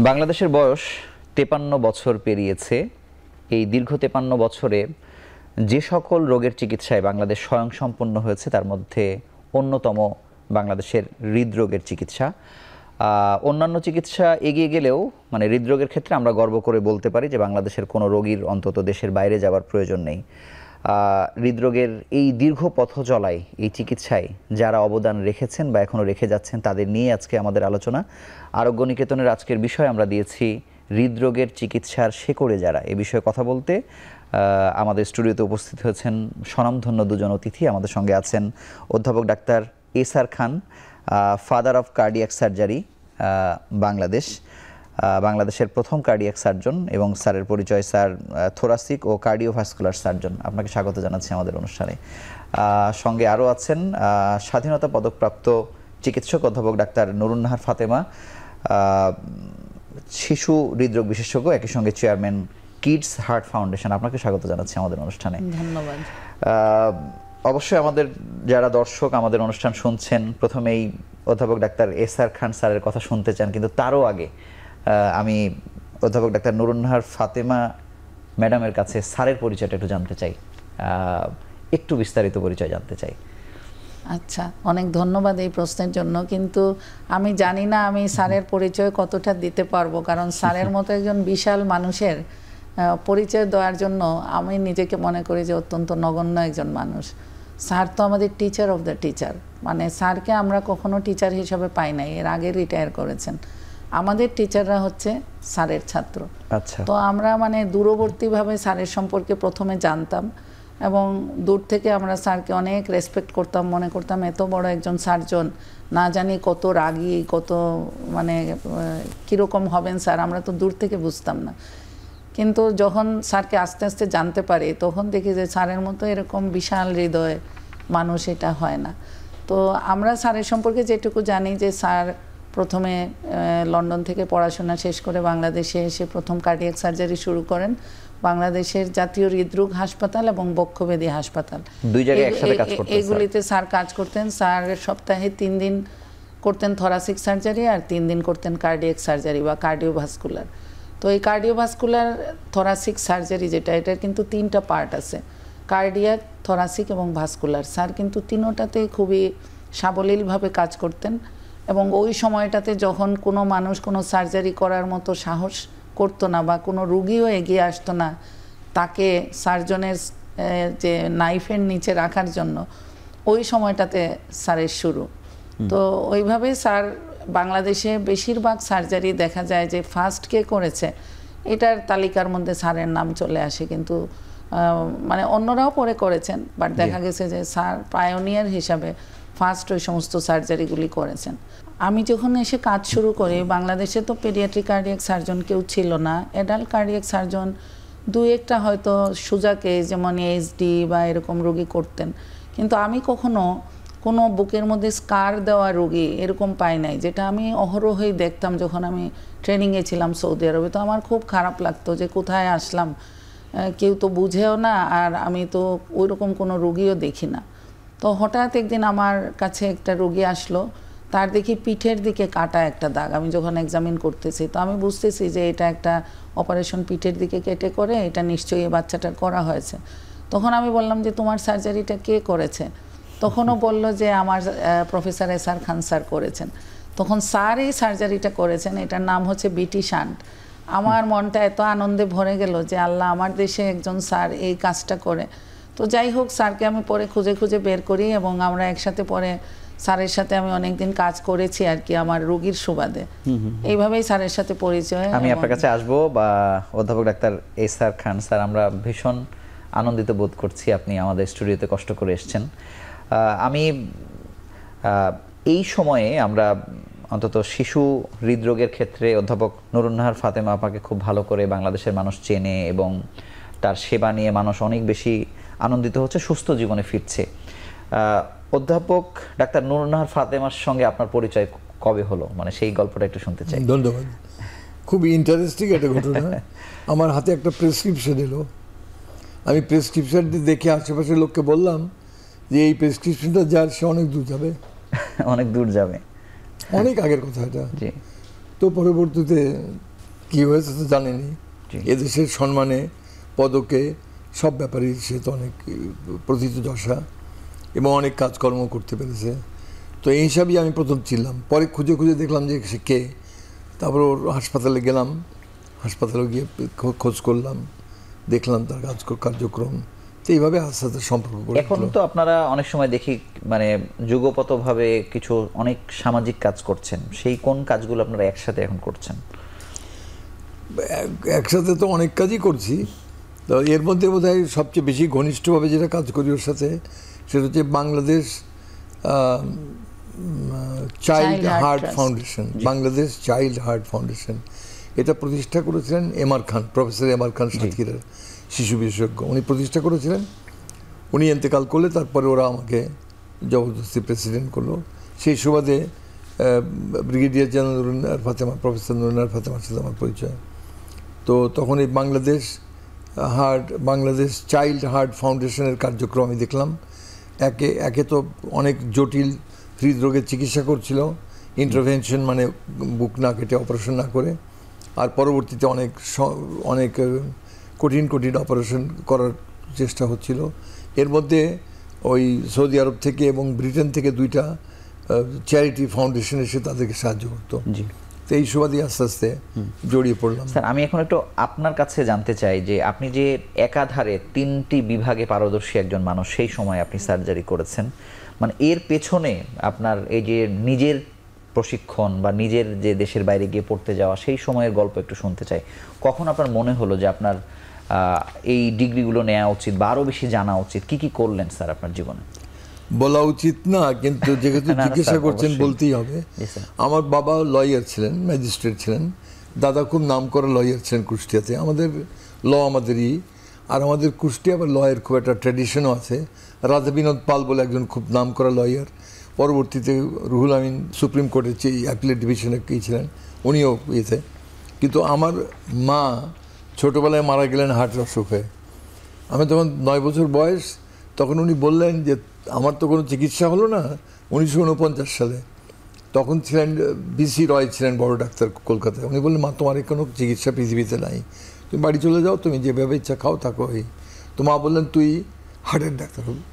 বাংলাদেশের বয়স 53 বছর পেরিয়েছে। এই দীর্ঘ 53 বছরে যে সকল রোগের চিকিৎসায় বাংলাদেশ স্বয়ংসম্পূর্ণ হয়েছে তার মধ্যে অন্যতম বাংলাদেশের হৃদরোগের চিকিৎসা। অন্যান্য চিকিৎসা এগিয়ে গেলেও মানে হৃদরোগের ক্ষেত্রে আমরা গর্ব করে বলতে পারি যে বাংলাদেশের কোনো রোগীর অন্তত দেশের বাইরে যাওয়ার প্রয়োজন নেই। হৃদরোগের এই দীর্ঘ পথ চলায় এই চিকিৎসায় যারা অবদান রেখেছেন বা এখনও রেখে যাচ্ছেন তাদের নিয়ে আজকে আমাদের আলোচনা। আরোগ্য নিকেতনের আজকের বিষয় আমরা দিয়েছি হৃদরোগের চিকিৎসার শেকড়ে যারা। এ বিষয়ে কথা বলতে আমাদের স্টুডিওতে উপস্থিত হয়েছেন স্বনামধন্য দুজন অতিথি। আমাদের সঙ্গে আছেন অধ্যাপক doctor SR Khan, father of cardiac surgery বাংলাদেশের প্রথম কার্ডিয়াক সার্জন, এবং স্যারের পরিচয় স্যার থোরাসিক ও কার্ডিওভাস্কুলার সার্জন। আপনাকে স্বাগত জানাচ্ছি আমাদের অনুষ্ঠানে। সঙ্গে আরও আছেন স্বাধীনতা পদকপ্রাপ্ত চিকিৎসক অধ্যাপক ডাক্তার নুরুন্নাহার ফাতেমা, শিশু হৃদরোগ বিশেষজ্ঞ, একই সঙ্গে চেয়ারম্যান কিডস হার্ট ফাউন্ডেশন। আপনাকে স্বাগত জানাচ্ছি আমাদের অনুষ্ঠানে। ধন্যবাদ। অবশ্যই আমাদের যারা দর্শক আমাদের অনুষ্ঠান শুনছেন প্রথমেই অধ্যাপক ডাক্তার এসআর খান স্যারের কথা শুনতে চান, কিন্তু তারও আগে আমি অধ্যাপক ডাক্তার নুরুন্নাহার ফাতেমা ম্যাডামের কাছে স্যারের পরিচয়টা একটু জানতে চাই, একটু বিস্তারিত পরিচয় জানতে চাই। আচ্ছা, অনেক ধন্যবাদ এই প্রশ্নের জন্য। কিন্তু আমি জানি না আমি স্যারের পরিচয় কতটা দিতে পারবো, কারণ স্যারের মতো একজন বিশাল মানুষের পরিচয় দেওয়ার জন্য আমি নিজেকে মনে করি যে অত্যন্ত নগণ্য একজন মানুষ। স্যার তো আমাদের টিচার অফ দ্য টিচার, মানে স্যারকে আমরা কখনো টিচার হিসাবে পাই নাই, এর আগে রিটায়ার করেছেন। আমাদের টিচাররা হচ্ছে স্যারের ছাত্র। আচ্ছা, তো আমরা মানে দূরবর্তীভাবে স্যারের সম্পর্কে প্রথমে জানতাম এবং দূর থেকে আমরা স্যারকে অনেক রেসপেক্ট করতাম, মনে করতাম এত বড় একজন সার্জন, না জানি কত রাগী, কত মানে কীরকম হবেন স্যার, আমরা তো দূর থেকে বুঝতাম না। কিন্তু যখন স্যারকে আস্তে আস্তে জানতে পারি তখন দেখি যে স্যারের মতো এরকম বিশাল হৃদয় মানুষ এটা হয় না। তো আমরা স্যারের সম্পর্কে যেটুকু জানি যে স্যার প্রথমে লন্ডন থেকে পড়াশোনা শেষ করে বাংলাদেশে এসে প্রথম কার্ডিয়াক সার্জারি শুরু করেন বাংলাদেশের জাতীয় হৃদরোগ হাসপাতাল এবং বক্ষব্যাধি হাসপাতাল, দুই জায়গায় একসাথে কাজ করতেন। এগুলিতে স্যার কাজ করতেন। স্যার সপ্তাহে 3 দিন করতেন থরাসিক সার্জারি আর 3 দিন করতেন কার্ডিয়াক সার্জারি বা কার্ডিওভাস্কুলার। তো এই কার্ডিওভাস্কুলার থরাসিক সার্জারি যেটা, এটার কিন্তু 3টা পার্ট আছে, কার্ডিয়াক, থরাসিক এবং ভাস্কুলার। স্যার কিন্তু তিনোটাতেই খুবই সাবলীলভাবে কাজ করতেন এবং ওই সময়টাতে যখন কোনো মানুষ কোনো সার্জারি করার মতো সাহস করতো না বা কোনো রুগীও এগিয়ে আসতো না তাকে সার্জনের যে নাইফের নিচে রাখার জন্য, ওই সময়টাতে স্যারের শুরু। তো ওইভাবে স্যার বাংলাদেশে বেশিরভাগ সার্জারি দেখা যায় যে ফার্স্ট কে করেছে এটার তালিকার মধ্যে স্যারের নাম চলে আসে, কিন্তু মানে অন্যরাও পরে করেছেন, বাট দেখা গেছে যে স্যার পায়োনিয়ার হিসাবে ফার্স্ট ওই সমস্ত সার্জারিগুলি করেছেন। আমি যখন এসে কাজ শুরু করি বাংলাদেশে তো পেডিয়াট্রিক কার্ডিয়াক সার্জন কেউ ছিল না, অ্যাডাল্ট কার্ডিয়াক সার্জন 2-1টা হয়তো সোজা কেস যেমন এইচডি বা এরকম রোগী করতেন, কিন্তু আমি কখনো কোনো বুকের মধ্যে স্কার দেওয়া রোগী এরকম পাই নাই, যেটা আমি অহরহই দেখতাম যখন আমি ট্রেনিংয়ে ছিলাম সৌদি আরবে। তো আমার খুব খারাপ লাগতো যে কোথায় আসলাম, কেউ তো বুঝেও না আর আমি তো ওইরকম কোনো রোগীও দেখি না। তো হঠাৎ একদিন আমার কাছে একটা রোগী আসলো, তার দেখি পিঠের দিকে কাটা একটা দাগ। আমি যখন এক্সামিন করতেছি তো আমি বুঝতেছি যে এটা একটা অপারেশন পিঠের দিকে কেটে করে, এটা নিশ্চয়ই এই বাচ্চাটার করা হয়েছে। তখন আমি বললাম যে তোমার সার্জারিটা কে করেছে? তখনও বলল যে আমার প্রফেসর এসআর খান স্যার করেছেন। তখন স্যার এই সার্জারিটা করেছেন, এটার নাম হচ্ছে বিটি শান্ট। আমার মনটা এত আনন্দে ভরে গেল যে আল্লাহ, আমার দেশে একজন স্যার এই কাজটা করে। তো যাই হোক, স্যারকে আমি পরে খুঁজে খুঁজে বের করি এবং আমরা একসাথে পরে স্যারের সাথে আমি অনেকদিন কাজ করেছি আর কি, আমার রোগীর সুবাদে। এইভাবেই স্যারের সাথে পরিচয়। আমি আপনার কাছে আসবো বা অধ্যাপক ডাক্তার এসআর খান স্যার, আমরা ভীষণ আনন্দিত বোধ করছি আপনি আমাদের স্টুডিওতে কষ্ট করে এসেছেন। আমি এই সময়ে আমরা অন্তত শিশু হৃদরোগের ক্ষেত্রে অধ্যাপক নুরুন্নাহার ফাতেমা আপাকে খুব ভালো করে বাংলাদেশের মানুষ চেনে এবং তার সেবা নিয়ে মানুষ অনেক বেশি আনন্দিত হচ্ছে, সুস্থ জীবনে ফিরছে। অধ্যাপক ডাক্তার নুরুন্নাহার ফাতেমার সঙ্গে আপনার পরিচয় কবে হলো, মানে সেই গল্পটা একটু শুনতে চাই। ধন্যবাদ। খুব ইন্টারেস্টিং একটা ঘটনা। আমার হাতে একটা প্রেসক্রিপশন এলো, আমি প্রেসক্রিপশনটি দেখে আশেপাশের লোককে বললাম যে এই প্রেসক্রিপশনটা যার সে অনেক দূর যাবে, অনেক দূর যাবে, অনেক আগের কথা এটা। জি। তো পরবর্তীতে কী হয়েছে তো জানেনি। জি। এদেশের সম্মানে, পদকে, সব ব্যাপারেই সে তো অনেক প্রথিতযশা এবং অনেক কাজকর্ম করতে পেরেছে। তো এই হিসাবেই আমি প্রথম ছিলাম। পরে খুঁজে খুঁজে দেখলাম যে সে কে। তারপর ওর হাসপাতালে গেলাম, হাসপাতালে গিয়ে খোঁজ করলাম, দেখলাম তার কার্যক্রম। তো এইভাবে আস্তে আস্তে সম্পর্ক গড়ে এখন উঠলো। তো আপনারা অনেক সময় দেখি মানে যুগপতভাবে কিছু অনেক সামাজিক কাজ করছেন, সেই কোন কাজগুলো আপনারা একসাথে এখন করছেন? একসাথে তো অনেক কাজই করছি। তো এর মধ্যে বোধহয় সবচেয়ে বেশি ঘনিষ্ঠভাবে যেটা কাজ করি ওর সাথে, সেটা হচ্ছে Bangladesh child heart foundation. Bangladesh child heart foundation, এটা প্রতিষ্ঠা করেছিলেন এমআর খান, প্রফেসর এমআর খান সাতক্ষীরার শিশু বিশেষজ্ঞ। উনি প্রতিষ্ঠা করেছিলেন। উনি ইন্তেকাল করলে তারপরে ওরা আমাকে জবরদস্তি প্রেসিডেন্ট করলো। সেই সুবাদে brigadier general Nurunnahar Fatema, professor Nurunnahar ফাতেমার সাথে আমার পরিচয়। তো তখন এই বাংলাদেশ চাইল্ড হার্ট ফাউন্ডেশনের কার্যক্রম আমি দেখলাম। একে তো অনেক জটিল হৃদরোগের চিকিৎসা করছিল, ইন্টারভেনশন মানে বুক না কেটে অপারেশন না করে। আর পরবর্তীতে অনেক কঠিন অপারেশন করার চেষ্টা হচ্ছিল। এর মধ্যে ওই সৌদি আরব থেকে এবং ব্রিটেন থেকে 2টা চ্যারিটি ফাউন্ডেশন এসে তাদেরকে সাহায্য করতো। জি। তো এই সুবাদে আস্তে আস্তে জড়িয়ে পড়লাম। স্যার, আমি এখন একটু আপনার কাছে জানতে চাই যে আপনি যে একাধারে 3টি বিভাগে পারদর্শী একজন মানুষ, সেই সময় আপনি সার্জারি করেছেন, মানে এর পেছনে আপনার এই যে নিজের প্রশিক্ষণ বা নিজের যে দেশের বাইরে গিয়ে পড়তে যাওয়া, সেই সময়ের গল্প একটু শুনতে চাই। কখন আপনার মনে হলো যে আপনার এই ডিগ্রিগুলো নেওয়া উচিত বা আরও বেশি জানা উচিত? কি কি করলেন স্যার আপনার জীবনে? বলা উচিত না, কিন্তু যেহেতু না, জিজ্ঞাসা স্যার, করছেন অবশ্যই। বলতেই হবে। জি, স্যার। আমার বাবা লয়ার ছিলেন, ম্যাজিস্ট্রেট ছিলেন। দাদা খুব নাম করা লয়ার ছিলেন কুষ্টিয়াতে। আমাদের আমাদেরই, আর আমাদের কুষ্টিয়া আবার লয়ের খুব একটা ট্র্যাডিশনও আছে। রাধা বিনোদ পাল বলে একজন খুব নাম করা লয়ার, পরবর্তীতে রুহুল আমিন সুপ্রিম কোর্টের অ্যাপিলেট ডিভিশনে কি ছিলেন, উনিও ইয়েতে। কিন্তু আমার মা ছোটোবেলায় মারা গেলেন হার্টের অসুখ হয়ে। আমি তখন 9 বছর বয়স। তখন উনি বললেন যে আমার তো কোনো চিকিৎসা হলো না। 1949 সালে তখন ছিলেন বিসি রয়, ছিলেন বড় ডাক্তার কলকাতায়। উনি বললেন, মা তোমার কোনো চিকিৎসা পৃথিবীতে নাই, তুমি বাড়ি চলে যাও, তুমি যেভাবে ইচ্ছা খাও থাকো। তো মা বললেন, তুই হার্টের ডাক্তার হবি।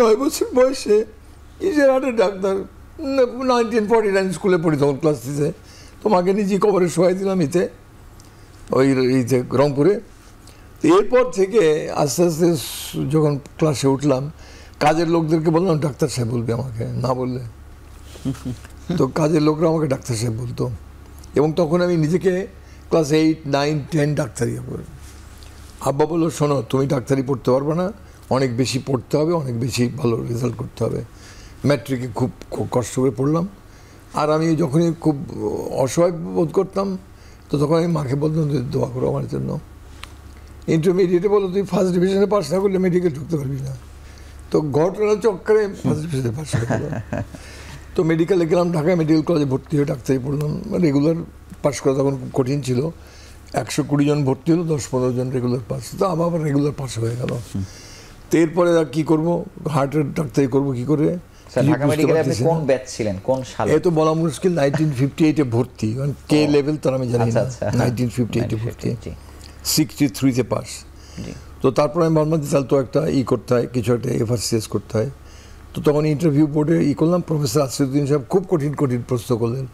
9 বছর বয়সে কিসের হার্টের ডাক্তার? 1949 স্কুলে পড়ি তখন, ক্লাস 3-এ। তোমাকে নিজে কবরে শোয়াই দিলাম রংপুরে। এরপর থেকে আস্তে আস্তে যখন ক্লাসে উঠলাম, কাজের লোকদেরকে বললাম ডাক্তার সাহেব বলবে আমাকে, না বললে। তো কাজের লোকরা আমাকে ডাক্তার সাহেব বলতো। এবং তখন আমি নিজেকে ক্লাস 8, 9, 10 ডাক্তারি করি। আব্বা বললো, শোনো, তুমি ডাক্তারি পড়তে পারবে না, অনেক বেশি পড়তে হবে, অনেক বেশি ভালো রেজাল্ট করতে হবে। ম্যাট্রিকে খুব কষ্ট করে পড়লাম। আর আমি যখনই খুব অসহায় বোধ করতাম, তো তখন আমি মাকে বলতাম, দোয়া করো আমার জন্য। ইন্টারমিডিয়েটে বলো, তুই ফার্স্ট ডিভিশনে পাস না করলে মেডিকেল ঢুকতে পারবি না। তো ঘটনা চক্করে ফার্স্ট ডিভিশনে পাস হয়ে গেল। তো মেডিকেলে গেলাম, ঢাকা মেডিকেল কলেজে ভর্তি হয়ে ডাক্তারি পড়লাম। রেগুলার পাস করা তখন খুব কঠিন ছিল। 120 জন ভর্তি হলো, 10-15 জন রেগুলার পাস। তো আবার রেগুলার পাস হয়ে গেল। তো এরপরে আর কী করবো, হার্টের ডাক্তারি করবো কী করে? স্যার, ঢাকা মেডিকেলে আপনি কোন ব্যাচ ছিলেন, কোন সালে? এ তো বলা মুশকিল। 1958-এ ভর্তি, কে লেভেল তার আমি জানি না। 1958-এ ভর্তি, 63-তে পাস। তো তারপর আমি ভাবলাম যে তাহলে তো একটা করতে হয়, কিছু একটা FRCS করতে হয়। তো তখন ইন্টারভিউ বোর্ডে করলাম। প্রফেসর আসিরুদ্দিন সাহেব খুব কঠিন প্রশ্ন করলেন,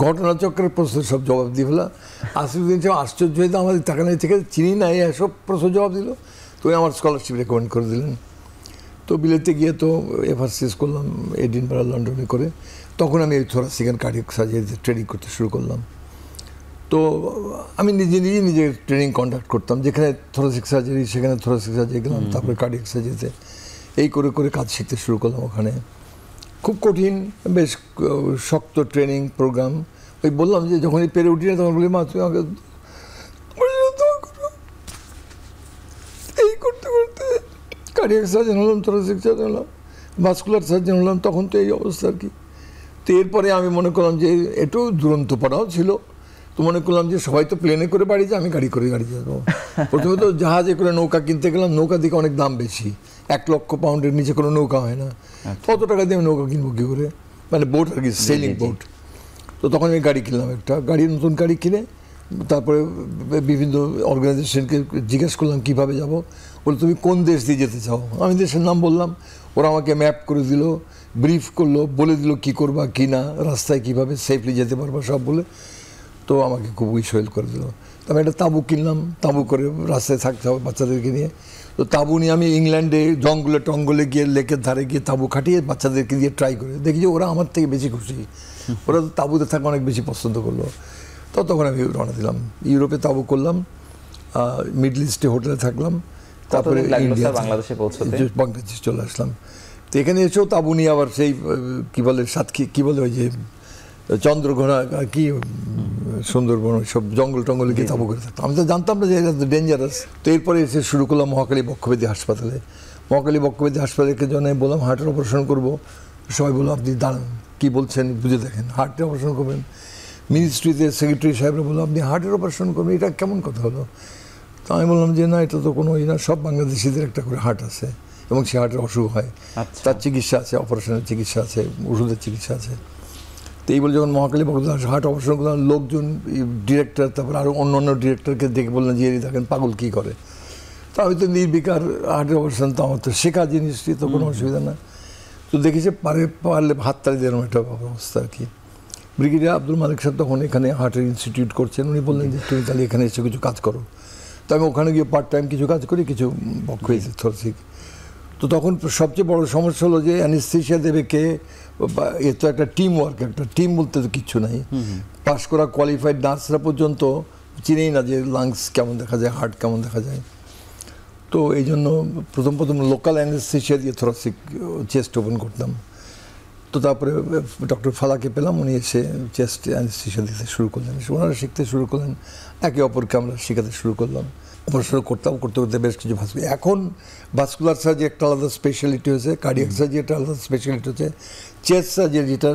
ঘটনাচক্রের প্রশ্ন সব জবাব দিয়ে ফেলা। আসিরুদ্দিন সাহেব আশ্চর্য হয়ে আমাদের তাকানো থেকে, চিনি না, এসব প্রশ্ন জবাব দিল। তো আমার স্কলারশিপ রেকমেন্ড করে দিলেন। তো বিলেতে গিয়ে তো FRCS করলাম এডিনবরা, লন্ডনে করে। তখন আমি থোরাসিক অ্যান্ড কার্ডিয়াক সার্জারিতে ট্রেনিং করতে শুরু করলাম। তো আমি নিজে ট্রেনিং কন্ডাক্ট করতাম। যেখানে থোরাসিক সার্জারি সেখানে থোরাসিক সার্জারি গেলাম, তারপরে কার্ডিয়াক সার্জারিতে এই করে কাজ শিখতে শুরু করলাম ওখানে। খুব কঠিন, বেশ শক্ত ট্রেনিং প্রোগ্রাম। ওই বললাম যে যখনই পেরে উঠি না, তখন বলি, মা তুমি আমাকে এই করতে করতে কার্ডিয়াক সার্জন হলাম, থোরাসিক সার্জন হলাম, ভাস্কুলার সার্জন হলাম। তখন তো এই অবস্থা আর কি। তো এরপরে আমি মনে করলাম যে একটু দুরন্ত পড়াও ছিল। তো মনে করলাম যে সবাই তো প্লেনে করে বাড়ি যায়, আমি গাড়ি করে যাবো। প্রথমে তো জাহাজে করে নৌকা কিনতে গেলাম। নৌকা দিকে অনেক দাম বেশি, 1,00,000 পাউন্ডের নিচে কোনো নৌকা হয় না, কত টাকা দিয়ে আমি নৌকা কিনবো কী করে, মানে বোট আর কি, সেলিং বোট। তো তখন আমি গাড়ি কিনলাম, একটা গাড়ি, নতুন গাড়ি কিনে তারপরে বিভিন্ন অর্গানাইজেশনকে জিজ্ঞেস করলাম কীভাবে যাব। বলে তুমি কোন দেশ দিয়ে যেতে চাও, আমি দেশের নাম বললাম, ওরা আমাকে ম্যাপ করে দিল, ব্রিফ করলো, বলে দিল কী করবা কী না, রাস্তায় কীভাবে সেফলি যেতে পারবা সব বলে। তো আমাকে খুব উইসওয়েল করে দিল। তো আমি একটা তাঁবু কিনলাম, তাঁবু করে রাস্তায় থাকতে হবে বাচ্চাদেরকে নিয়ে। তো তাঁবু নিয়ে আমি ইংল্যান্ডে টঙ্গলে গিয়ে লেকের ধারে গিয়ে তাঁবু খাটিয়ে বাচ্চাদেরকে দিয়ে ট্রাই করে দেখি যে ওরা আমার থেকে বেশি খুশি, ওরা তো তাঁবুতে থাকা অনেক বেশি পছন্দ করলো। তো তখন আমি রওনা দিলাম, ইউরোপে তাঁবু করলাম, মিডল ইস্টে হোটেলে থাকলাম, তারপরে ইন্ডিয়া, বাংলাদেশে পৌঁছতে বাংলাদেশে চলে আসলাম। তো এখানে এসেও তাঁবু নিয়ে আবার সেই কী বলে কী বলে ওই যে চন্দ্রঘোনা কি সুন্দরবন সব জঙ্গলে গিয়ে তাঁবু করে থাকতাম। আমি তো জানতাম না যে এটা ডেঞ্জারাস। তো এরপরে এসে শুরু করলাম মহাকালী বক্ষব্যাধি হাসপাতালে। মহাকালী বক্ষব্যাধি হাসপাতালের জন্য বললাম হার্টের অপারেশন করবো। সবাই বললো আপনি দাঁড়ান, কী বলছেন বুঝে দেখেন, হার্টের অপারেশন করবেন। মিনিস্ট্রিতে সেক্রেটারি সাহেবরা বললো আপনি হার্টের অপারেশন করবেন, এটা কেমন কথা হলো? তো আমি বললাম যে না, এটা তো কোনো না, সব বাংলাদেশিদের একটা করে হার্ট আছে এবং সে হার্টের অসুখ হয়, তার চিকিৎসা আছে, অপারেশনের চিকিৎসা আছে, ওষুধের চিকিৎসা আছে। তো এই বলে যখন মহাকালী হার্ট অপারেশন করলাম, লোকজন ডিরেক্টর তারপর আরও অন্য ডিরেক্টরকে দেখে বললেন যে দেখেন পাগল কী করে। তো আমি তো নির্বিকার, হার্টের অপারেশন তো আমার তো শেখা জিনিসটি, তো কোনো অসুবিধা না। তো দেখি যে পারলে হাততালি দেওয়ার একটা অবস্থা আর কি। ব্রিগেডিয়ার আব্দুল মালিক সাহেব তখন এখানে হার্টের ইনস্টিটিউট করছেন, উনি বললেন যে তুমি তাহলে এখানে এসে কিছু কাজ করো। তো আমি ওখানে গিয়ে পার্ট টাইম কিছু কাজ করি, কিছু বক্ষ হয়েছে থোরাসিক। তো তখন সবচেয়ে বড় সমস্যা হলো যে অ্যানেস্থেসিয়া দেবে কে, এ তো একটা টিম ওয়ার্ক, একটা টিম বলতে তো কিচ্ছু নাই। পাস করা কোয়ালিফাইড নার্সরা পর্যন্ত চিনেই না যে লাংস কেমন দেখা যায়, হার্ট কেমন দেখা যায়। তো এই জন্য প্রথম লোকাল অ্যানেস্থেসিয়া দিয়ে থোরাসিক চেস্ট ওপেন করতাম। তো তারপরে ডক্টর ফালাকে পেলাম, উনি এসে চেস্ট অ্যানেস্থেসিয়া দিতে শুরু করলেন, ওনারা শিখতে শুরু করলেন, একে অপরকে আমরা শেখাতে শুরু করলাম। অপারেশন করতে করতে বেশ কিছু ভাস্কুলার, এখন ভাস্কুলার সার্জারি একটা আলাদা স্পেশালিটি হয়েছে, কার্ডিয়াক সার্জারি একটা আলাদা স্পেশালিটি হচ্ছে, চেস্ট সার্জারি যেটা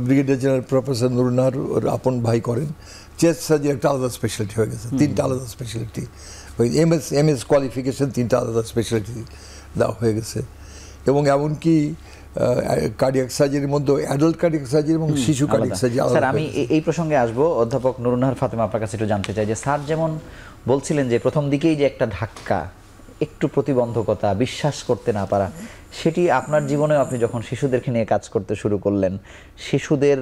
ব্রিগেডিয়ার জেনারেল প্রফেসর নুরুন্নাহার ওর আপন ভাই করেন, চেস্ট সার্জারি একটা আলাদা স্পেশালিটি হয়ে গেছে, 3টা আলাদা স্পেশালিটি, ওই এমএস কোয়ালিফিকেশন 3টা আলাদা স্পেশালিটি দেওয়া হয়ে গেছে। এবং এমনকি কার্ডিয়াক সার্জারির মধ্যে অ্যাডাল্ট কার্ডিয়াক সার্জারি এবং শিশু কার্ডিয়াক সার্জারি আলাদা। স্যার আমি এই প্রসঙ্গে আসবো, অধ্যাপক নুরুন্নাহার ফাতেমা আপনার কাছে একটু জানতে চাই যে স্যার যেমন বলছিলেন যে প্রথম দিকেই যে একটা ধাক্কা, একটু প্রতিবন্ধকতা, বিশ্বাস করতে না পারা, সেটি আপনার জীবনেও আপনি যখন শিশুদেরকে নিয়ে কাজ করতে শুরু করলেন, শিশুদের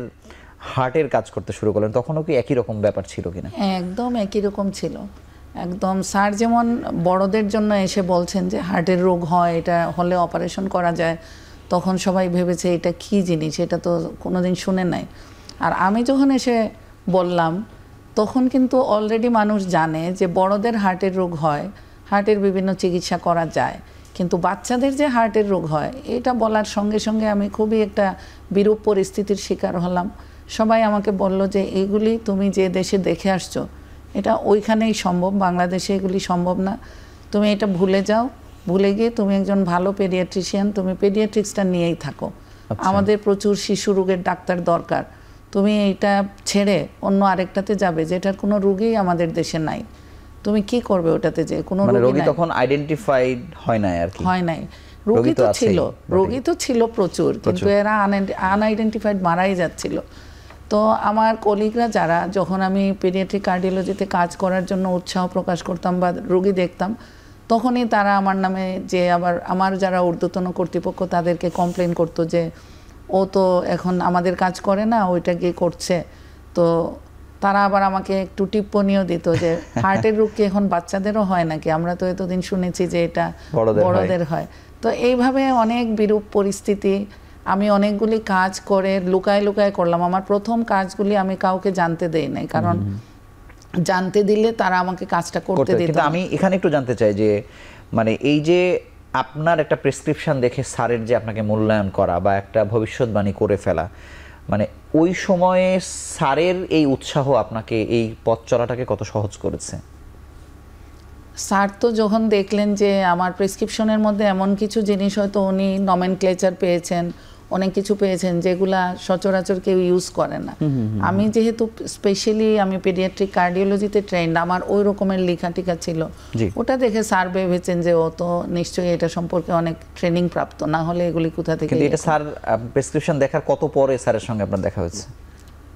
হার্টের কাজ করতে শুরু করলেন, তখনও কি একই রকম ব্যাপার ছিল কিনা? একদম একই রকম ছিল, একদম। স্যার যেমন বড়দের জন্য এসে বলছেন যে হার্টের রোগ হয়, এটা হলে অপারেশন করা যায়, তখন সবাই ভেবেছে এটা কী জিনিস, এটা তো কোনোদিন শুনে নাই। আর আমি যখন এসে বললাম, তখন কিন্তু অলরেডি মানুষ জানে যে বড়দের হার্টের রোগ হয়, হার্টের বিভিন্ন চিকিৎসা করা যায়, কিন্তু বাচ্চাদের যে হার্টের রোগ হয় এটা বলার সঙ্গে সঙ্গে আমি খুবই একটা বিরূপ পরিস্থিতির শিকার হলাম। সবাই আমাকে বলল যে এইগুলি তুমি যে দেশে দেখে আসছো এটা ওইখানেই সম্ভব, বাংলাদেশে এগুলি সম্ভব না, তুমি এটা ভুলে যাও, ভুলে গিয়ে তুমি একজন ভালো পেডিয়াট্রিশিয়ান, তুমি পেডিয়াট্রিক্সটা নিয়েই থাকো, আমাদের প্রচুর শিশু রোগের ডাক্তার দরকার, তুমি এইটা ছেড়ে অন্য আরেকটাতে যাবে যেটার কোনো রোগী আমাদের দেশে নাই, তুমি কি করবে ওটাতে, যে কোনো রোগী তখন আইডেন্টিফাইড হয় নাই আর কি, হয় নাই। রোগী তো ছিল, রোগী তো ছিল প্রচুর, কিন্তু এরা আনআইডেন্টিফাইড মারাই যাচ্ছিল। তো আমার কলিগরা যারা, যখন আমি পেডিয়াট্রিক কার্ডিওলজিতে কাজ করার জন্য উৎসাহ প্রকাশ করতাম বা রোগী দেখতাম, তখনই তারা আমার নামে যে আবার আমার যারা ঊর্ধ্বতন কর্তৃপক্ষ তাদেরকে কমপ্লেন করতো যে ও তো এখন আমাদের কাজ করে না, ওইটা গিয়ে করছে। তো তারা আবার আমাকে একটু টিপ্পনিও দিত যে হার্টের রোগ কি এখন বাচ্চাদেরও হয় নাকি, আমরা তো এতদিন শুনেছি যে এটা বড়দের হয়। তো এইভাবে অনেক বিরূপ পরিস্থিতি, আমি অনেকগুলি কাজ করে লুকায় লুকায় করলাম। আমার প্রথম কাজগুলি আমি কাউকে জানতে দেই নাই, কারণ জানতে দিলে তারা আমাকে কাজটা করতে দিত না। আমি এখানে একটু জানতে চাই যে মানে এই যে আপনার একটা প্রেসক্রিপশন দেখে স্যারের যে আপনাকে মূল্যায়ন করা বা একটা ভবিষ্যৎবাণী করে ফেলা, মানে ওই সময়ে স্যারের এই উৎসাহ আপনাকে এই পথ চলাটাকে কত সহজ করেছে? স্যার তো যখন দেখলেন যে আমার প্রেসক্রিপশনের মধ্যে এমন কিছু জিনিস হয়তো উনি নমেনক্লেচার পেয়েছেন, অনেক কিছু পেয়েছেন যেগুলা সচরাচর কেউ ইউজ করে না। আমি যেহেতু স্পেশালি আমি পেডিয়াট্রিক কার্ডিওলজিতে ট্রেন্ড, আমার ওই রকমের লেখা টিকা ছিল, ওটা দেখে স্যার ভেবেছেন যে ও তো নিশ্চয়ই এটা সম্পর্কে অনেক ট্রেনিং প্রাপ্ত, না হলে এগুলি কোথা থেকে। কিন্তু এটা স্যার প্রেসক্রিপশন দেখার কত পরে স্যারের সঙ্গে আপনার দেখা হয়েছে?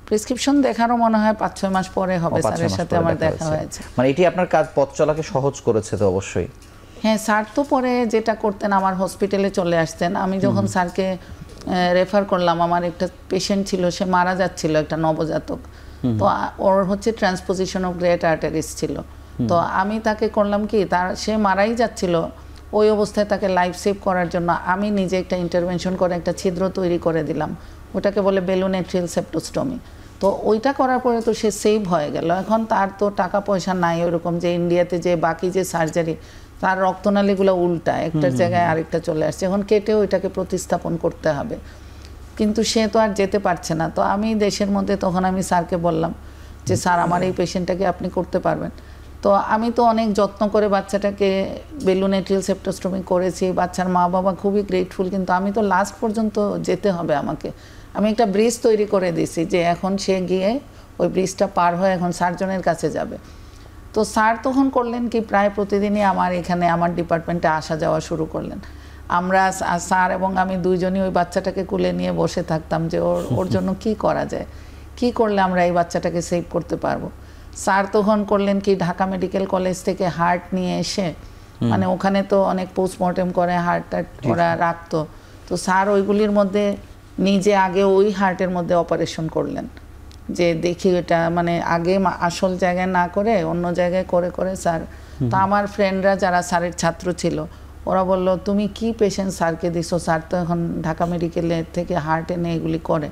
প্রেসক্রিপশন দেখারও মনে হয় 5-6 মাস পরে হবে স্যারের সাথে আমার দেখা হয়েছে। মানে এটি আপনার কাজ পথ চলাকে সহজ করেছে তো অবশ্যই। হ্যাঁ, স্যার তো পরে যেটা করতেন আমার হসপিটালে চলে আসতেন। আমি যখন স্যারকে রেফার করলাম, আমার একটা পেশেন্ট ছিল, সে মারা যাচ্ছিল, একটা নবজাতক, তো ওর হচ্ছে ট্রান্সপোজিশন অফ গ্রেট আর্টারিস ছিল। তো আমি তাকে করলাম কি, সে মারাই যাচ্ছিল, ওই অবস্থায় তাকে লাইফ সেভ করার জন্য আমি নিজে একটা ইন্টারভেনশন করে একটা ছিদ্র তৈরি করে দিলাম, ওটাকে বলে বেলুন এট্রিয়াল সেপ্টোস্টমি। তো ওইটা করার পরে তো সে সেভ হয়ে গেল। এখন তার তো টাকা পয়সা নাই ওরকম যে ইন্ডিয়াতে যে বাকি যে সার্জারি, তার রক্তনালীগুলো উল্টা, একটার জায়গায় আরেকটা চলে আসছে, এখন কেটে ওইটাকে প্রতিস্থাপন করতে হবে, কিন্তু সে তো আর যেতে পারছে না। তো আমি দেশের মধ্যে তখন আমি স্যারকে বললাম যে স্যার আমার এই পেশেন্টটাকে আপনি করতে পারবেন। তো আমি তো অনেক যত্ন করে বাচ্চাটাকে বেলুন এট্রিয়াল সেপ্টোস্টমি করেছি, বাচ্চার মা বাবা খুবই গ্রেটফুল, কিন্তু আমি তো লাস্ট পর্যন্ত যেতে হবে আমাকে। আমি একটা ব্রিজ তৈরি করে দিয়েছি যে এখন সে গিয়ে ওই ব্রিজটা পার হয়ে এখন সার্জনের কাছে যাবে। তো স্যার তখন করলেন কি, প্রায় প্রতিদিনই আমার এখানে আমার ডিপার্টমেন্টে আসা যাওয়া শুরু করলেন। আমরা স্যার এবং আমি দুইজনই ওই বাচ্চাটাকে কুলে নিয়ে বসে থাকতাম যে ওর জন্য কি করা যায়, কি করলে আমরা এই বাচ্চাটাকে সেভ করতে পারবো। স্যার তখন করলেন কি, ঢাকা মেডিকেল কলেজ থেকে হার্ট নিয়ে এসে, মানে ওখানে তো অনেক পোস্টমর্টেম করে হার্টটা ওরা রাখতো, তো স্যার ওইগুলির মধ্যে নিজে আগে ওই হার্টের মধ্যে অপারেশন করলেন, যে দেখি এটা মানে আগে আসল জায়গায় না করে অন্য জায়গায় করে করে স্যার। তো আমার ফ্রেন্ডরা যারা স্যারের ছাত্র ছিল, ওরা বলল তুমি কি পেশেন্ট স্যারকে দিছো, স্যার তো এখন ঢাকা মেডিকেলের থেকে হার্ট এনে এগুলি করে,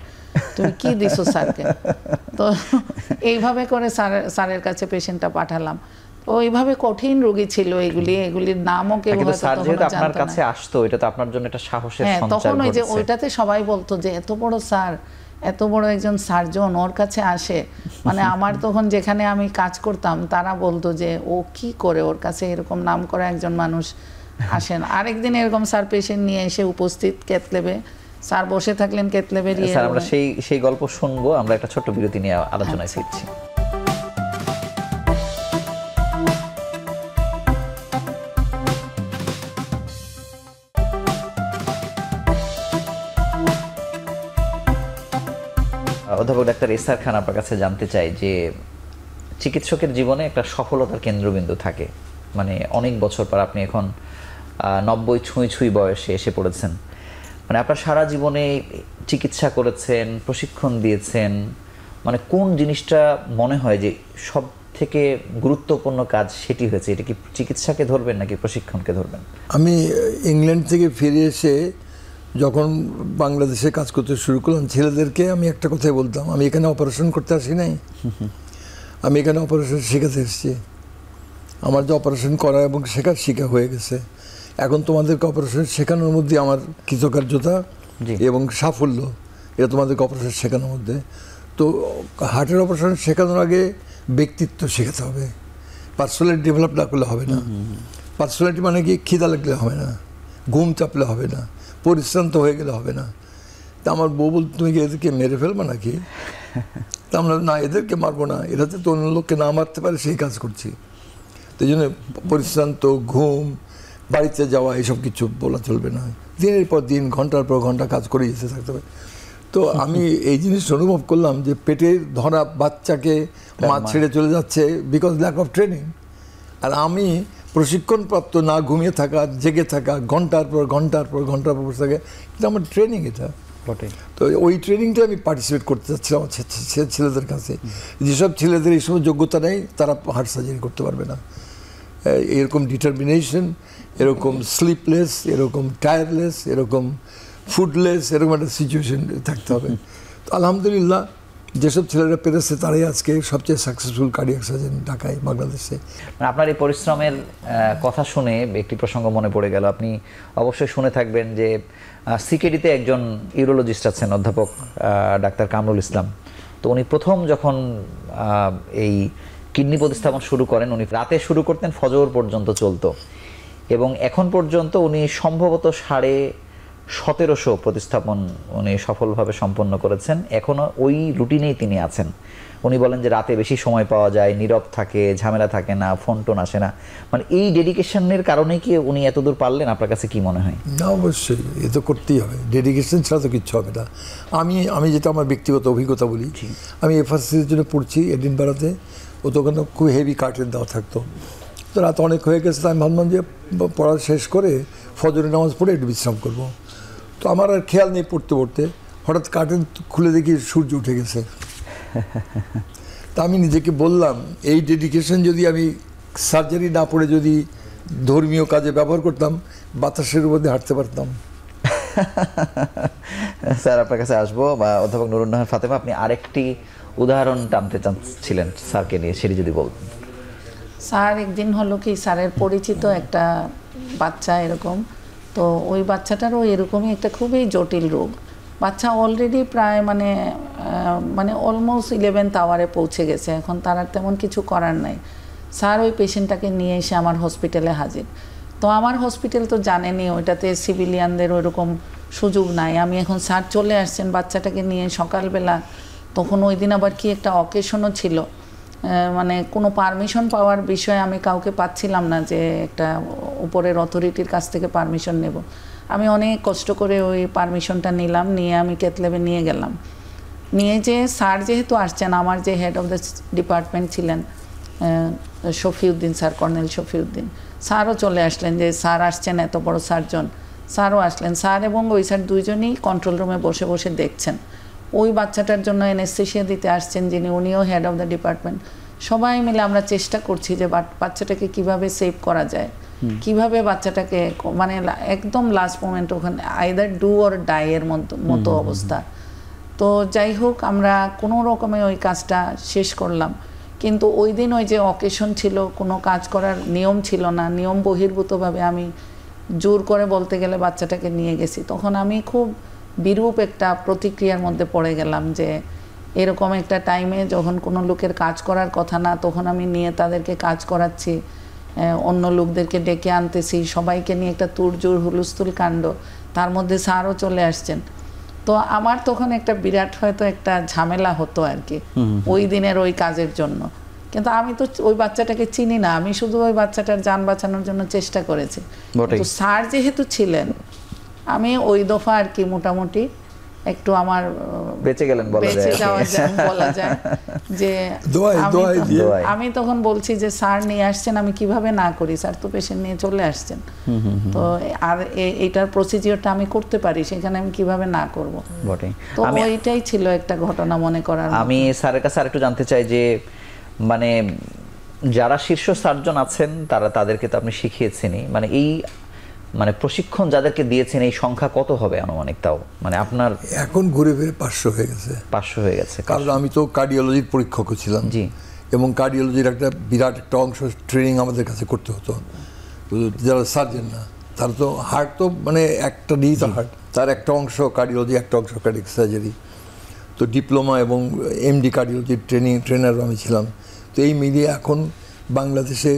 তুমি কি দিছো স্যারকে। তো এইভাবে করে স্যারের কাছে পেশেন্টটা পাঠালাম। ওইভাবে কঠিন রোগী ছিল এগুলি, এগুলির নামও কেউ হয়তো তখন জানতো না। আপনার কাছে আসতো, এটা তো আপনার জন্য একটা সাহসের সঞ্চার করেছে। তখন ওই যে ওইটাতে সবাই বলতো যে এত বড় স্যার, এত বড় একজন সার্জন ওর কাছে আসে, মানে আমার তখন যেখানে আমি কাজ করতাম তারা বলতো যে ও কি করে, ওর কাছে এরকম নাম করা একজন মানুষ আসেন। আরেকদিন এরকম স্যার পেশেন্ট নিয়ে এসে উপস্থিত কেতলেবে, স্যার বসে থাকলেন কেতলেবে। স্যার আমরা সেই গল্প শুনবো, আমরা একটা ছোট্ট বিরতি নিয়ে আলোচনায় ফিরছি। অধ্যাপক ডাক্তার এসআর খান, আপনার কাছে জানতে চাই যে চিকিৎসকের জীবনে একটা সফলতার কেন্দ্রবিন্দু থাকে, মানে অনেক বছর পর আপনি এখন 90 ছুঁই বয়সে এসে পড়েছেন, মানে আপনার সারা জীবনে চিকিৎসা করেছেন, প্রশিক্ষণ দিয়েছেন, মানে কোন জিনিসটা মনে হয় যে সব থেকে গুরুত্বপূর্ণ কাজ সেটি হয়েছে? এটা কি চিকিৎসাকে ধরবেন নাকি প্রশিক্ষণকে ধরবেন? আমি ইংল্যান্ড থেকে ফিরে এসে যখন বাংলাদেশে কাজ করতে শুরু করলাম, ছেলেদেরকে আমি একটা কথাই বলতাম, আমি এখানে অপারেশন করতে আসি নাই, আমি এখানে অপারেশন শেখাতে এসেছি। আমার যে অপারেশন করা এবং শেখা হয়ে গেছে, এখন তোমাদেরকে অপারেশন শেখানোর মধ্যে আমার কৃতকার্যতা এবং সাফল্য, এটা তোমাদেরকে অপারেশন শেখানোর মধ্যে। তো হার্টের অপারেশন শেখানোর আগে ব্যক্তিত্ব শেখাতে হবে, পার্সোনালিটি ডেভেলপ না করলে হবে না। পার্সোনালিটি মানে কি, খিদা লাগলে হবে না, ঘুম চাপলে হবে না, পরিশ্রান্ত হয়ে গেলে হবে না। তা আমার বউ বল, তুমি কি এদেরকে মেরে ফেলবো নাকি? তা আমরা না, এদেরকে মারবো না, এরাতে তো অন্য লোককে না মারতে পারে সেই কাজ করছি। তো এই জন্য পরিশ্রান্ত, ঘুম, বাড়িতে যাওয়া, এসব কিছু বলা চলবে না। দিনের পর দিন, ঘন্টার পর ঘন্টা কাজ করে যেতে থাকতে হবে। তো আমি এই জিনিসটা অনুভব করলাম যে পেটের ধরা বাচ্চাকে মা ছেড়ে চলে যাচ্ছে বিকজ ল্যাক অফ ট্রেনিং। আর আমি প্রশিক্ষণপ্রাপ্ত, না ঘুমিয়ে থাকা, জেগে থাকা, ঘন্টার পর বসে থাকে, এটা আমার ট্রেনিং। এটা তো ওই ট্রেনিংটা আমি পার্টিসিপেট করতে চাচ্ছিলাম আমার ছেলেদের কাছে। যেসব ছেলেদের এইসব যোগ্যতা নেই তারা হার্ট সার্জারি করতে পারবে না। এরকম ডিটারমিনেশন, এরকম স্লিপলেস, এরকম টায়ারলেস, এরকম ফুডলেস, এরকম একটা সিচুয়েশন থাকতে হবে। তো আলহামদুলিল্লাহ যেসব ছেলেরা পেরেছে তারাই আজকে সবচেয়ে সাকসেসফুল কার্ডিয়াক সার্জন ঢাকায়, বাংলাদেশে। আপনার এই পরিশ্রমের কথা শুনে একটি প্রসঙ্গ মনে পড়ে গেল। আপনি অবশ্যই শুনে থাকবেন যে সিকেডিতে একজন ইউরোলজিস্ট আছেন, অধ্যাপক ডাক্তার কামরুল ইসলাম। তো উনি প্রথম যখন এই কিডনি প্রতিস্থাপন শুরু করেন, উনি রাতে শুরু করতেন, ফজর পর্যন্ত চলতো, এবং এখন পর্যন্ত উনি সম্ভবত 1700 প্রতিস্থাপন উনি সফলভাবে সম্পন্ন করেছেন। এখনো ওই রুটিনেই তিনি আছেন। উনি বলেন যে রাতে বেশি সময় পাওয়া যায়, নীরব থাকে, ঝামেলা থাকে না, ফোন টোন আসে না। মানে এই ডেডিকেশনের কারণেই কি উনি এতদূর পারলেন? আপনার কাছে কি মনে হয়? না, অবশ্যই এ তো করতেই হবে, ডেডিকেশন ছাড়া তো কিচ্ছু হবে না। আমি যেটা আমার ব্যক্তিগত অভিজ্ঞতা বলি, আমি এফআরসির জন্য পড়ছি এডিনবারাতে, ও তো ওখানে খুব হেভি কার্টেন দেওয়া থাকতো। তো রাত অনেক হয়ে গেছে, আমি ভাবলাম যে পড়া শেষ করে ফজরের নামাজ পড়ে একটু বিশ্রাম করবো। তো আমার আর খেয়াল নেই, পড়তে পড়তে হঠাৎ কার্টেন খুলে দেখি সূর্য উঠে গেছে। তা আমি নিজেকে বললাম, এই ডেডিকেশন যদি আমি সার্জারি না পড়ে যদি ধর্মীয় কাজে ব্যবহার করতাম, বাতাসের মধ্যে হাঁটতে পারতাম। স্যার আপনার কাছে আসবো, বা অধ্যাপক নুরুন নাহার ফাতেমা, আপনি আরেকটি উদাহরণ টানতে চাচ্ছিলেন স্যারকে নিয়ে, সেটি যদি বলতেন। স্যার একদিন হলো কি, স্যারের পরিচিত একটা বাচ্চা এরকম, তো ওই বাচ্চাটারও এরকমই একটা খুবই জটিল রোগ। বাচ্চা অলরেডি প্রায় মানে অলমোস্ট 11th আওয়ারে পৌঁছে গেছে, এখন তার আর তেমন কিছু করার নাই। স্যার ওই পেশেন্টটাকে নিয়ে এসে আমার হসপিটালে হাজির। তো আমার হসপিটাল তো জানেনি, ওইটাতে সিভিলিয়ানদের ওইরকম সুযোগ নাই। আমি এখন স্যার চলে আসছেন বাচ্চাটাকে নিয়ে সকালবেলা, তখন ওই দিন আবার কি একটা অকেশনও ছিল, মানে কোনো পারমিশন পাওয়ার বিষয়ে আমি কাউকে পাচ্ছিলাম না, যে একটা উপরের অথরিটির কাছ থেকে পারমিশন নেব। আমি অনেক কষ্ট করে ওই পারমিশনটা নিলাম, নিয়ে আমি ক্যাথল্যাবে নিয়ে গেলাম। নিয়ে যে স্যার যেহেতু আসছেন, আমার যে হেড অফ দ্য ডিপার্টমেন্ট ছিলেন শফিউদ্দিন স্যার, কর্নেল শফিউদ্দিন স্যারও চলে আসলেন, যে স্যার আসছেন, এত বড় সার্জন। স্যারও আসলেন, স্যার এবং ওই স্যার দুইজনই কন্ট্রোল রুমে বসে বসে দেখছেন। ওই বাচ্চাটার জন্য অ্যানেস্থেসিয়া দিতে আসছেন যিনি, উনিও হেড অফ দ্য ডিপার্টমেন্ট। সবাই মিলে আমরা চেষ্টা করছি যে বাচ্চাটাকে কিভাবে সেভ করা যায়, কিভাবে বাচ্চাটাকে মানে একদম লাস্ট মোমেন্ট ওখানে আইদার ডু অর ডাই এর মতো অবস্থা। তো যাই হোক, আমরা কোনো রকমে ওই কাজটা শেষ করলাম। কিন্তু ওই দিন ওই যে অকেশন ছিল, কোনো কাজ করার নিয়ম ছিল না, নিয়ম বহির্ভূতভাবে আমি জোর করে বলতে গেলে বাচ্চাটাকে নিয়ে গেছি। তখন আমি খুব বিরূপ একটা প্রতিক্রিয়ার মধ্যে পড়ে গেলাম, যে এরকম একটা টাইমে যখন কোনো লোকের কাজ করার কথা না, তখন আমি নিয়ে তাদেরকে কাজ করাচ্ছি, অন্য লোকদেরকে ডেকে আনতেছি, সবাইকে নিয়ে একটা তুড়জোড় হুলস্থুল কাণ্ড, তার মধ্যে স্যারও চলে আসছেন। তো আমার তখন একটা বিরাট হয়তো একটা ঝামেলা হতো আর কি ওই দিনের ওই কাজের জন্য। কিন্তু আমি তো ওই বাচ্চাটাকে চিনি না, আমি শুধু ওই বাচ্চাটার যান বাঁচানোর জন্য চেষ্টা করেছি। তো স্যার যেহেতু ছিলেন, আমি ওই দফা আর কি মোটামুটি একটু আমার বেঁচে গেলেন বলা যায় যে আমি তখন বলছি যে স্যার নিয়ে আসছেন, আমি কিভাবে না করি, স্যার তো পেশেন্ট নিয়ে চলে আসছেন, তো আর এইটার প্রসিজিওরটা আমি করতে পারি, সেখানে আমি কিভাবে না করব। তো ওইটাই ছিল একটা ঘটনা মনে করার। আমি স্যারের কাছে আরেকটু জানতে চাই যে মানে যারা শীর্ষ সার্জন আছেন তাদেরকে তো আপনি শিখিয়েছেনই, মানে এই মানে প্রশিক্ষণ যাদেরকে দিয়েছেন এই সংখ্যা কত হবে আনুমানিক? তাও মানে আপনার এখন ঘুরে ফিরে 500 হয়ে গেছে। 500 হয়ে গেছে, কারণ আমি তো কার্ডিওলজির পরীক্ষকও ছিলাম। জি। এবং কার্ডিওলজির একটা বিরাট একটা অংশ ট্রেনিং আমাদের কাছে করতে হতো। যারা সার্জন না, তারা তো হার্ট তো মানে একটা নিয়েই তো হার্ট, তার একটা অংশ কার্ডিওলজি, একটা অংশ কার্ডিয়াক সার্জারি। তো ডিপ্লোমা এবং এমডি কার্ডিওলজির ট্রেনারও আমি ছিলাম। তো এই মিলিয়ে এখন বাংলাদেশে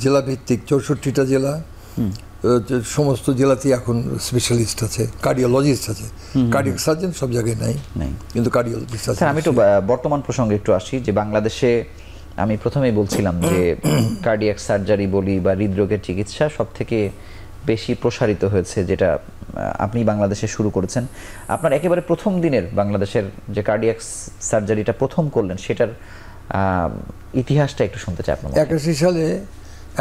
জেলা ভিত্তিক 64টা জেলা, সমস্ত জেলাতেই এখন স্পেশালিস্ট আছে, কার্ডিওলজিস্ট আছে। কার্ডিয়াক সার্জন সব জায়গায় নাই, কিন্তু কার্ডিওলজিস্ট আছে। আমি একটু বর্তমান প্রসঙ্গে একটু আসি, যে বাংলাদেশে আমি প্রথমেই বলছিলাম যে কার্ডিয়াক সার্জারি বলি বা হৃদরোগের চিকিৎসা সব থেকে বেশি প্রসারিত হয়েছে, যেটা আপনি বাংলাদেশে শুরু করেছেন। আপনার একেবারে প্রথম দিনের বাংলাদেশের যে কার্ডিয়াক সার্জারিটা প্রথম করলেন, সেটার ইতিহাসটা একটু শুনতে চাই আপনার। 81 সালে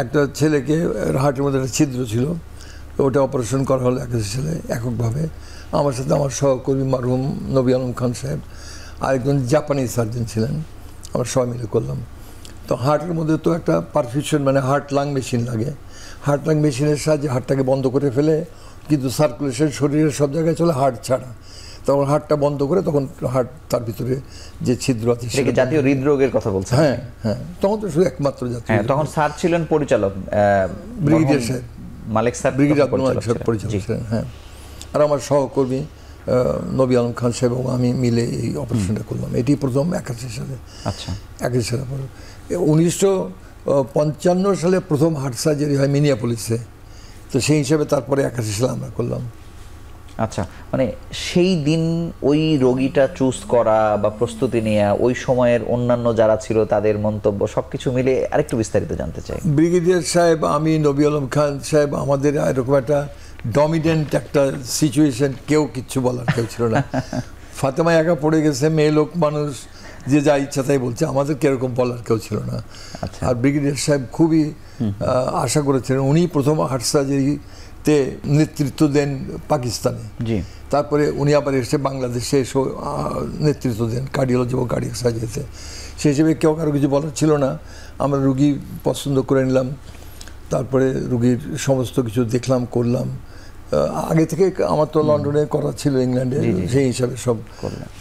একটা ছেলেকে হার্টের মধ্যে একটা ছিদ্র ছিল, ওটা অপারেশন করা হলো 81 সালে এককভাবে। আমার সাথে আমার সহকর্মী মারহুম নবী আলম খান সাহেব, আরেকজন জাপানি সার্জন ছিলেন, আমরা সবাই মিলে করলাম। তো হার্টের মধ্যে তো একটা পারফিউশন মানে হার্ট লাং মেশিন লাগে। হার্ট লাং মেশিনের সাহায্যে হার্টটাকে বন্ধ করে ফেলে, কিন্তু সার্কুলেশন শরীরের সব জায়গায় চলে, হার্ট ছাড়া। তখন হার্টটা বন্ধ করে তখন হার্ট তার ভিতরে যে ছিদ্র আছে, জাতীয় হৃদরোগের কথা বলছেন। হ্যাঁ হ্যাঁ, তখন তো শুধু একমাত্র জাতীয়। তখন স্যার ছিলেন পরিচালক, ব্রিগেডিয়ার সাহেব মালিক স্যার, ব্রিগেডিয়ার পরিচালক ছিলেন। হ্যাঁ, আর আমার সহকর্মী নবী আলম খান সাহেব এবং আমি মিলে এই অপারেশনটা করলাম। এটি প্রথম 81 সালে। আচ্ছা, 81 সালে পরে 1955 সালে প্রথম হার্ট সার্জারি হয় মিনিয়াপলিসে। তো সেই হিসাবে তারপরে 81 সালে আমরা করলাম। আচ্ছা, মানে সেই দিন ওই রোগীটা চুজ করা বা প্রস্তুতি নেওয়া, ওই সময়ের অন্যান্য যারা ছিল তাদের মন্তব্য সবকিছু মিলে আরেকটু বিস্তারিত জানতে চাই। ব্রিগেডিয়ার সাহেব, আমি, নবী আলম খান সাহেব, আমাদের এরকম একটা ডমিনেন্ট একটা সিচুয়েশন, কেউ কিচ্ছু বলার কেউ ছিল না। ফাতেমা একা পড়ে গেছে, মেয়ে লোক মানুষ, যে যা ইচ্ছা তাই বলছে, আমাদের কিরকম বলার কেউ ছিল না। আর ব্রিগেডিয়ার সাহেব খুবই আশা করেছিলেন, উনি প্রথম হার্ট সার্জারিতে নেতৃত্ব দেন পাকিস্তানে, তারপরে উনি আবার এসে বাংলাদেশে এসে নেতৃত্ব দেন কার্ডিওলজি ও কার্ডিয়াক সার্জারিতে। সেই হিসেবে কেউ কারো কিছু বলার ছিল না। আমরা রুগী পছন্দ করে নিলাম, তারপরে রুগীর সমস্ত কিছু দেখলাম, করলাম। আগে থেকে আমার তো লন্ডনে করা ছিল, ইংল্যান্ডে, সেই হিসাবে সব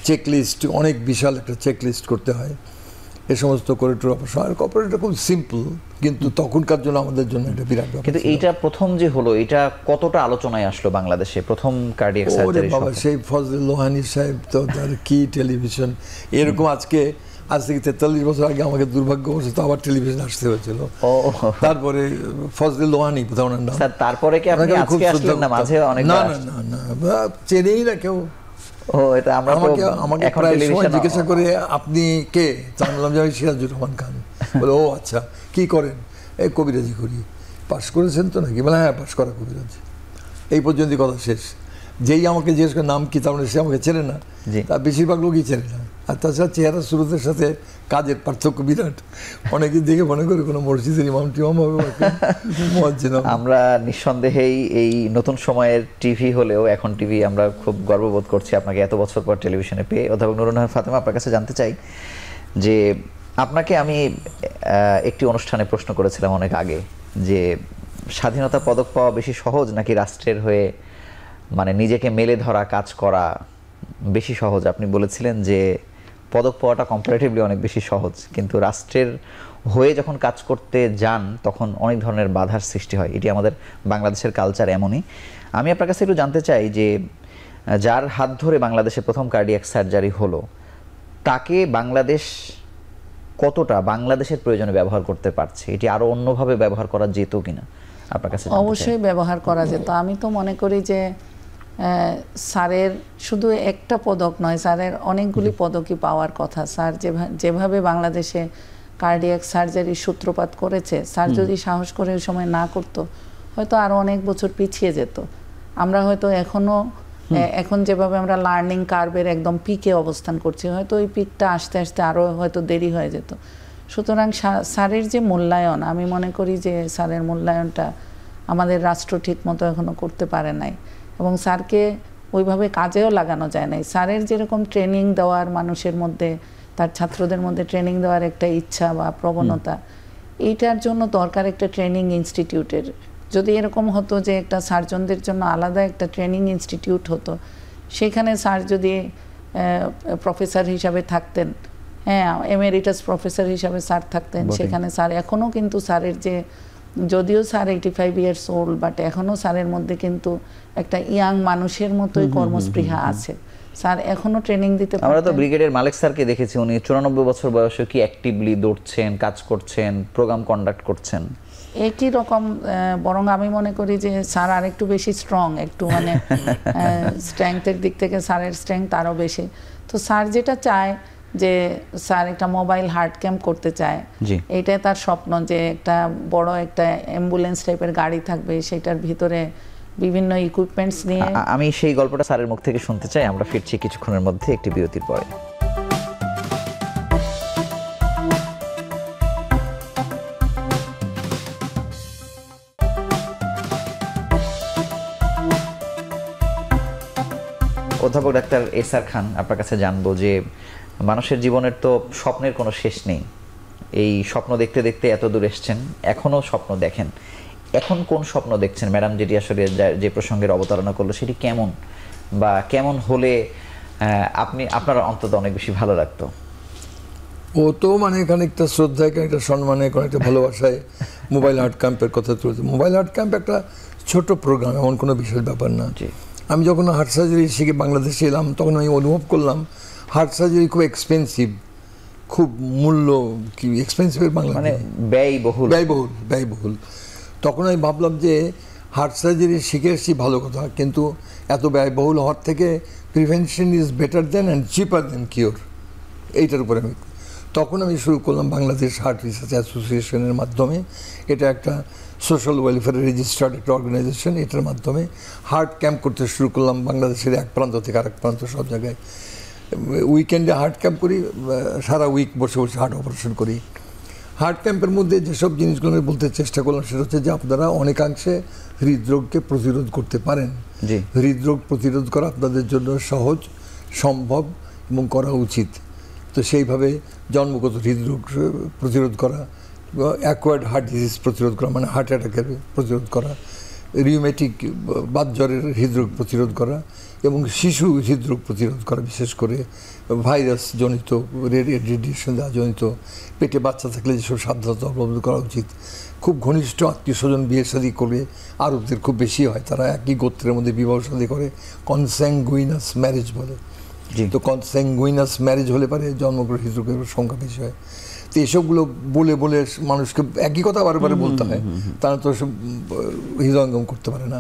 চেকলিস্ট, অনেক বিশাল একটা চেকলিস্ট করতে হয়, এ সমস্ত করে আর অপারেটরটা খুব সিম্পল, কিন্তু তখনকার জন্য আমাদের জন্য এটা বিরাট ব্যাপার। কিন্তু এইটা প্রথম যে হলো, এটা কতটা আলোচনায় আসলো বাংলাদেশে প্রথম কার্ডিয়াক সার্জারি? বাবা, সেই ফজল লোহানী সাহেব তো তার কি টেলিভিশন, এরকম আজ থেকে 43 বছর আগে আমাকে দুর্ভাগ্যবশত তো আবার টেলিভিশন আসতে হয়েছিল। তারপরে ফজল লোহানী প্রধান নাম। স্যার, তারপরে কি আপনি আজকে আসলেন না? মাঝে অনেক না চেনেই না কেউ। এটা আমরা আমাকে প্রায় সময় জিজ্ঞাসা করে, আপনি কে? আমি বললাম যে আমি সিরাজুর রহমান খান। বলে, ও আচ্ছা, কি করেন? এই কবিরাজি করি। পাশ করেছেন তো নাকি? বলে, হ্যাঁ, পাশ করা কবিরাজি। এই পর্যন্তই কথা শেষ। যেই আমাকে জিজ্ঞেস করে নাম কি, তার মানে সে আমাকে চেনে না, তার বেশিরভাগ লোকই চেনে না। আর তাছাড়া চেহারা সুরতের সাথে কাজের পার্থক্য বিরাট। অনেকে দেখে মনে করে কোনো মসজিদের ইমাম টিমাম হবে। আমরা নিঃসন্দেহেই এই নতুন সময়ের টিভি হলেও এখন টিভি আমরা খুব গর্ববোধ করছি আপনাকে এত বছর পর টেলিভিশনে পেয়ে। অধ্যাপক নুরুন নাহার ফাতেমা, আপনার কাছে জানতে চাই যে আপনাকে আমি একটি অনুষ্ঠানে প্রশ্ন করেছিলাম অনেক আগে যে স্বাধীনতা পদক পাওয়া বেশি সহজ নাকি রাষ্ট্রের হয়ে মানে নিজেকে মেলে ধরা কাজ করা বেশি সহজ? আপনি বলেছিলেন যে পদক পাওয়াটা কম্পারেটিভলি অনেক বেশি সহজ, কিন্তু রাষ্ট্রের হয়ে যখন কাজ করতে যান তখন অনেক ধরনের বাধার সৃষ্টি হয়। এটি আমাদের বাংলাদেশের কালচার এমনই। আমি আপনার কাছে একটু জানতে চাই যে যার হাত ধরে বাংলাদেশে প্রথম কার্ডিয়াক সার্জারি হলো, তাকে বাংলাদেশ কতটা বাংলাদেশের প্রয়োজনে ব্যবহার করতে পারছে? এটি আরো অন্যভাবে ব্যবহার করা যেত কিনা আপনার কাছে? অবশ্যই ব্যবহার করা যেত। আমি তো মনে করি যে স্যারের শুধু একটা পদক নয়, স্যারের অনেকগুলি পদকই পাওয়ার কথা। স্যার যেভাবে বাংলাদেশে কার্ডিয়াক সার্জারির সূত্রপাত করেছে, স্যার যদি সাহস করে ওই সময় না করতো, হয়তো আরও অনেক বছর পিছিয়ে যেত। আমরা হয়তো এখন যেভাবে আমরা লার্নিং কার্ভের একদম পিকে অবস্থান করছি, হয়তো ওই পিকটা আসতে আসতে আরও হয়তো দেরি হয়ে যেত। সুতরাং স্যারের যে মূল্যায়ন, আমি মনে করি যে স্যারের মূল্যায়নটা আমাদের রাষ্ট্র ঠিক মতো এখনও করতে পারে নাই, এবং স্যারকে ওইভাবে কাজেও লাগানো যায় নাই। স্যারের যেরকম ট্রেনিং দেওয়ার, মানুষের মধ্যে, তার ছাত্রদের মধ্যে ট্রেনিং দেওয়ার একটা ইচ্ছা বা প্রবণতা, এইটার জন্য দরকার একটা ট্রেনিং ইনস্টিটিউটের। যদি এরকম হতো যে একটা সার্জনদের জন্য আলাদা একটা ট্রেনিং ইনস্টিটিউট হতো, সেখানে স্যার যদি প্রফেসর হিসাবে থাকতেন, হ্যাঁ, এমেরিটাস প্রফেসর হিসাবে স্যার থাকতেন, সেখানে স্যার এখনও কিন্তু স্যারের যে, যদিও স্যার 85 ইয়ার্স ওল্ড, বাট এখনও স্যারের মধ্যে কিন্তু একটা ইয়াং মানুষের মতোই কর্মস্পৃহা আছে। স্যার এখনো ট্রেনিং দিতে পারেন। আমরা তো ব্রিগেডিয়ার মালিক স্যারকে দেখেছি, উনি 94 বছর বয়সে কি অ্যাক্টিভলি দৌড়ছেন, কাজ করছেন, প্রোগ্রাম কন্ডাক্ট করছেন। একই রকম, বরং আমি মনে করি যে স্যার আর একটু বেশি স্ট্রং, একটু মানে স্ট্রেংথের দিক থেকে স্যারের স্ট্রেংথ আরও বেশি। তো স্যার যেটা চায় যে স্যার একটা মোবাইল হার্ট ক্যাম্প করতে চায়, এইটাই তার স্বপ্ন, যে একটা বড় একটা অ্যাম্বুলেন্স টাইপের গাড়ি থাকবে, সেটার ভিতরে বিভিন্ন ইকুইপমেন্টস নিয়ে। আমি সেই গল্পটা স্যারের মুখ থেকে শুনতে চাই। আমরা ফিরছি কিছুক্ষণের মধ্যে একটি বিরতির পরে। অধ্যাপক ডাক্তার এসআর খান, আপনার কাছে জানবো যে মানুষের জীবনের তো স্বপ্নের কোনো শেষ নেই। এই স্বপ্ন দেখতে দেখতে এত দূর এসছেন, এখনও স্বপ্ন দেখেন। এখন কোন স্বপ্ন দেখছেন ম্যাডাম, যেটি আসলে যে প্রসঙ্গের অবতারণা করলো সেটি কেমন, বা কেমন হলে আপনার অন্তত অনেক বেশি ভালো লাগতো? ও তো মানে খানিকটা শ্রদ্ধায়, খানিকটা সম্মানে, খানিকটা ভালোবাসায় মোবাইল হার্ট ক্যাম্পের কথা তুলেছে। মোবাইল হার্ট ক্যাম্প একটা ছোট প্রোগ্রাম, এমন কোনো বিশেষ ব্যাপার না। আমি যখন হার্ট সার্জারি শিখে বাংলাদেশে এলাম, তখন আমি অনুভব করলাম হার্ট সার্জারি খুব এক্সপেন্সিভ, খুব মূল্য কি এক্সপেন্সিভের বাংলা, মানে ব্যয়বহুল। তখন আমি ভাবলাম যে হার্ট সার্জারি শিখে এসেছি ভালো কথা, কিন্তু এত ব্যয়বহুল হওয়ার থেকে prevention is better then and cheaper then cure, এইটার উপরে তখন আমি শুরু করলাম বাংলাদেশ হার্ট রিসার্চ অ্যাসোসিয়েশনের মাধ্যমে। এটা একটা সোশ্যাল ওয়েলফেয়ার রেজিস্টার্ড একটা অর্গানাইজেশন। এটার মাধ্যমে হার্ট ক্যাম্প করতে শুরু করলাম বাংলাদেশের এক প্রান্ত থেকে আরেক প্রান্ত, সব জায়গায়। উইকেন্ডে হার্ট ক্যাম্প করি, সারা উইক বসে বসে হার্ট অপারেশন করি। হার্ট ক্যাম্পের মধ্যে যেসব জিনিসগুলো আমি বলতে চেষ্টা করলাম সেটা হচ্ছে যে আপনারা অনেকাংশে হৃদরোগকে প্রতিরোধ করতে পারেন। হৃদরোগ প্রতিরোধ করা আপনাদের জন্য সহজ, সম্ভব এবং করা উচিত। তো সেইভাবে জন্মগত হৃদরোগ প্রতিরোধ করা, অ্যাকোয়ার্ড হার্ট ডিজিজ প্রতিরোধ করা, মানে হার্ট অ্যাটাকের প্রতিরোধ করা, রিউমেটিক বাতজ্বরের হৃদরোগ প্রতিরোধ করা এবং শিশু হৃদরোগ প্রতিরোধ করা, বিশেষ করে ভাইরাস জনিত, রেডিয়েশন জনিত, পেটে বাচ্চা থাকলে যেসব সাবধানতা অবলম্বন করা উচিত। খুব ঘনিষ্ঠ আত্মীয় স্বজন বিয়ে শাদী করলে আরবদের খুব বেশি হয়, তারা একই গোত্রের মধ্যে বিবাহ শাদী করে, কনস্যাঙ্গুইনাস ম্যারেজ বলে। তো কনস্যাঙ্গুইনাস ম্যারেজ হলে পারে জন্মগ্রহণ হৃদরোগের সংখ্যা বেশি হয়। তো এসবগুলো বলে বলে মানুষকে একই কথা বারবার বলতে হয়, তারা তো সব হৃদয়ঙ্গম করতে পারে না।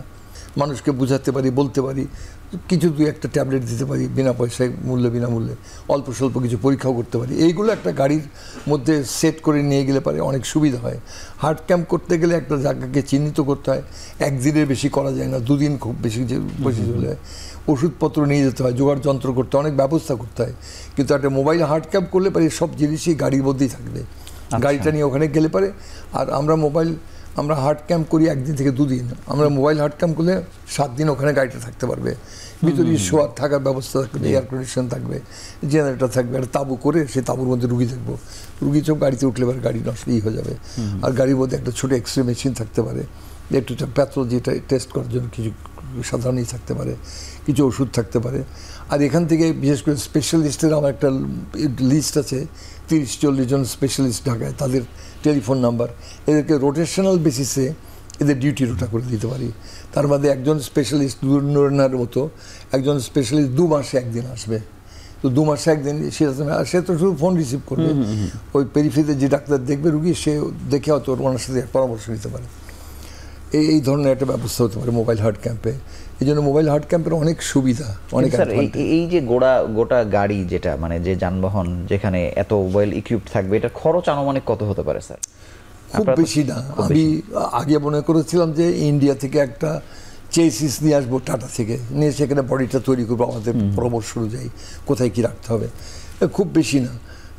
মানুষকে বুঝাতে পারি, বলতে পারি, কিছু দুই একটা ট্যাবলেট দিতে পারি বিনা পয়সায়, বিনামূল্যে, অল্প স্বল্প কিছু পরীক্ষাও করতে পারি। এইগুলো একটা গাড়ির মধ্যে সেট করে নিয়ে গেলে পারে অনেক সুবিধা হয়। হার্ট ক্যাম্প করতে গেলে একটা জায়গাকে চিহ্নিত করতে হয়, একদিনের বেশি করা যায় না, দুদিন খুব বেশি চলে যায়। ওষুধপত্র নিয়ে যেতে হয়, জোগাড় যন্ত্র করতে হয়, অনেক ব্যবস্থা করতে হয়। কিন্তু একটা মোবাইল হার্ট ক্যাম্প করলে পারে সব জিনিসই গাড়ির মধ্যেই থাকবে, গাড়িটা নিয়ে ওখানে গেলে পারে। আর আমরা হার্ট ক্যাম্প করি একদিন থেকে দুদিন, আমরা মোবাইল হার্ট ক্যাম্প করলে 7 দিন ওখানে গাড়িটা থাকতে পারবে। ভিতরে শোয়ার থাকার ব্যবস্থা থাকবে, এয়ার কন্ডিশন থাকবে, জেনারেটর থাকবে, একটা তাঁবু করে সেই তাঁবুর মধ্যে রুগী থাকবো। রুগী সব গাড়িতে উঠলে এবার গাড়ি নষ্টই হয়ে যাবে। আর গাড়ির মধ্যে একটা ছোটো এক্সরে মেশিন থাকতে পারে, একটু প্যাথোলজিটা টেস্ট করার জন্য কিছু সাধারণই থাকতে পারে, কিছু ওষুধ থাকতে পারে। আর এখান থেকে বিশেষ করে স্পেশালিস্টের আমার একটা লিস্ট আছে, 30-40 জন স্পেশালিস্ট ঢাকায়, তাদের টেলিফোন নাম্বার, এদেরকে রোটেশনাল বেসিসে এদের ডিউটি রোটা করে দিতে পারি। তার মধ্যে একজন স্পেশালিস্ট নুরনার মতো একজন স্পেশালিস্ট 2 মাসে একদিন আসবে। তো 2 মাসে একদিন সে তো শুধু ফোন রিসিভ করবে, ওই পেরিফেরিতে যে ডাক্তার দেখবে রুগী, সে দেখে হয়তো ওনার সাথে পরামর্শ নিতে পারে। এই ধরনের একটা ব্যবস্থা হতে পারে মোবাইল হার্ট ক্যাম্পে। এই জন্য মোবাইল হার্ট ক্যাম্পের অনেক সুবিধা, অনেক। এই যে গোটা গাড়ি, যেটা মানে যে যানবাহন যেখানে এত ওয়েল ইকুইপড থাকবে, এটার খরচ আনুমানিক কত হতে পারে স্যার? খুব বেশি না। আমি আগে মনে করেছিলাম যে ইন্ডিয়া থেকে একটা চেসিস নিয়ে আসবো, টাটা থেকে নিয়ে সেখানে বডিটা তৈরি করবো, আমাদের পরামর্শ অনুযায়ী কোথায় কী রাখতে হবে। খুব বেশি না,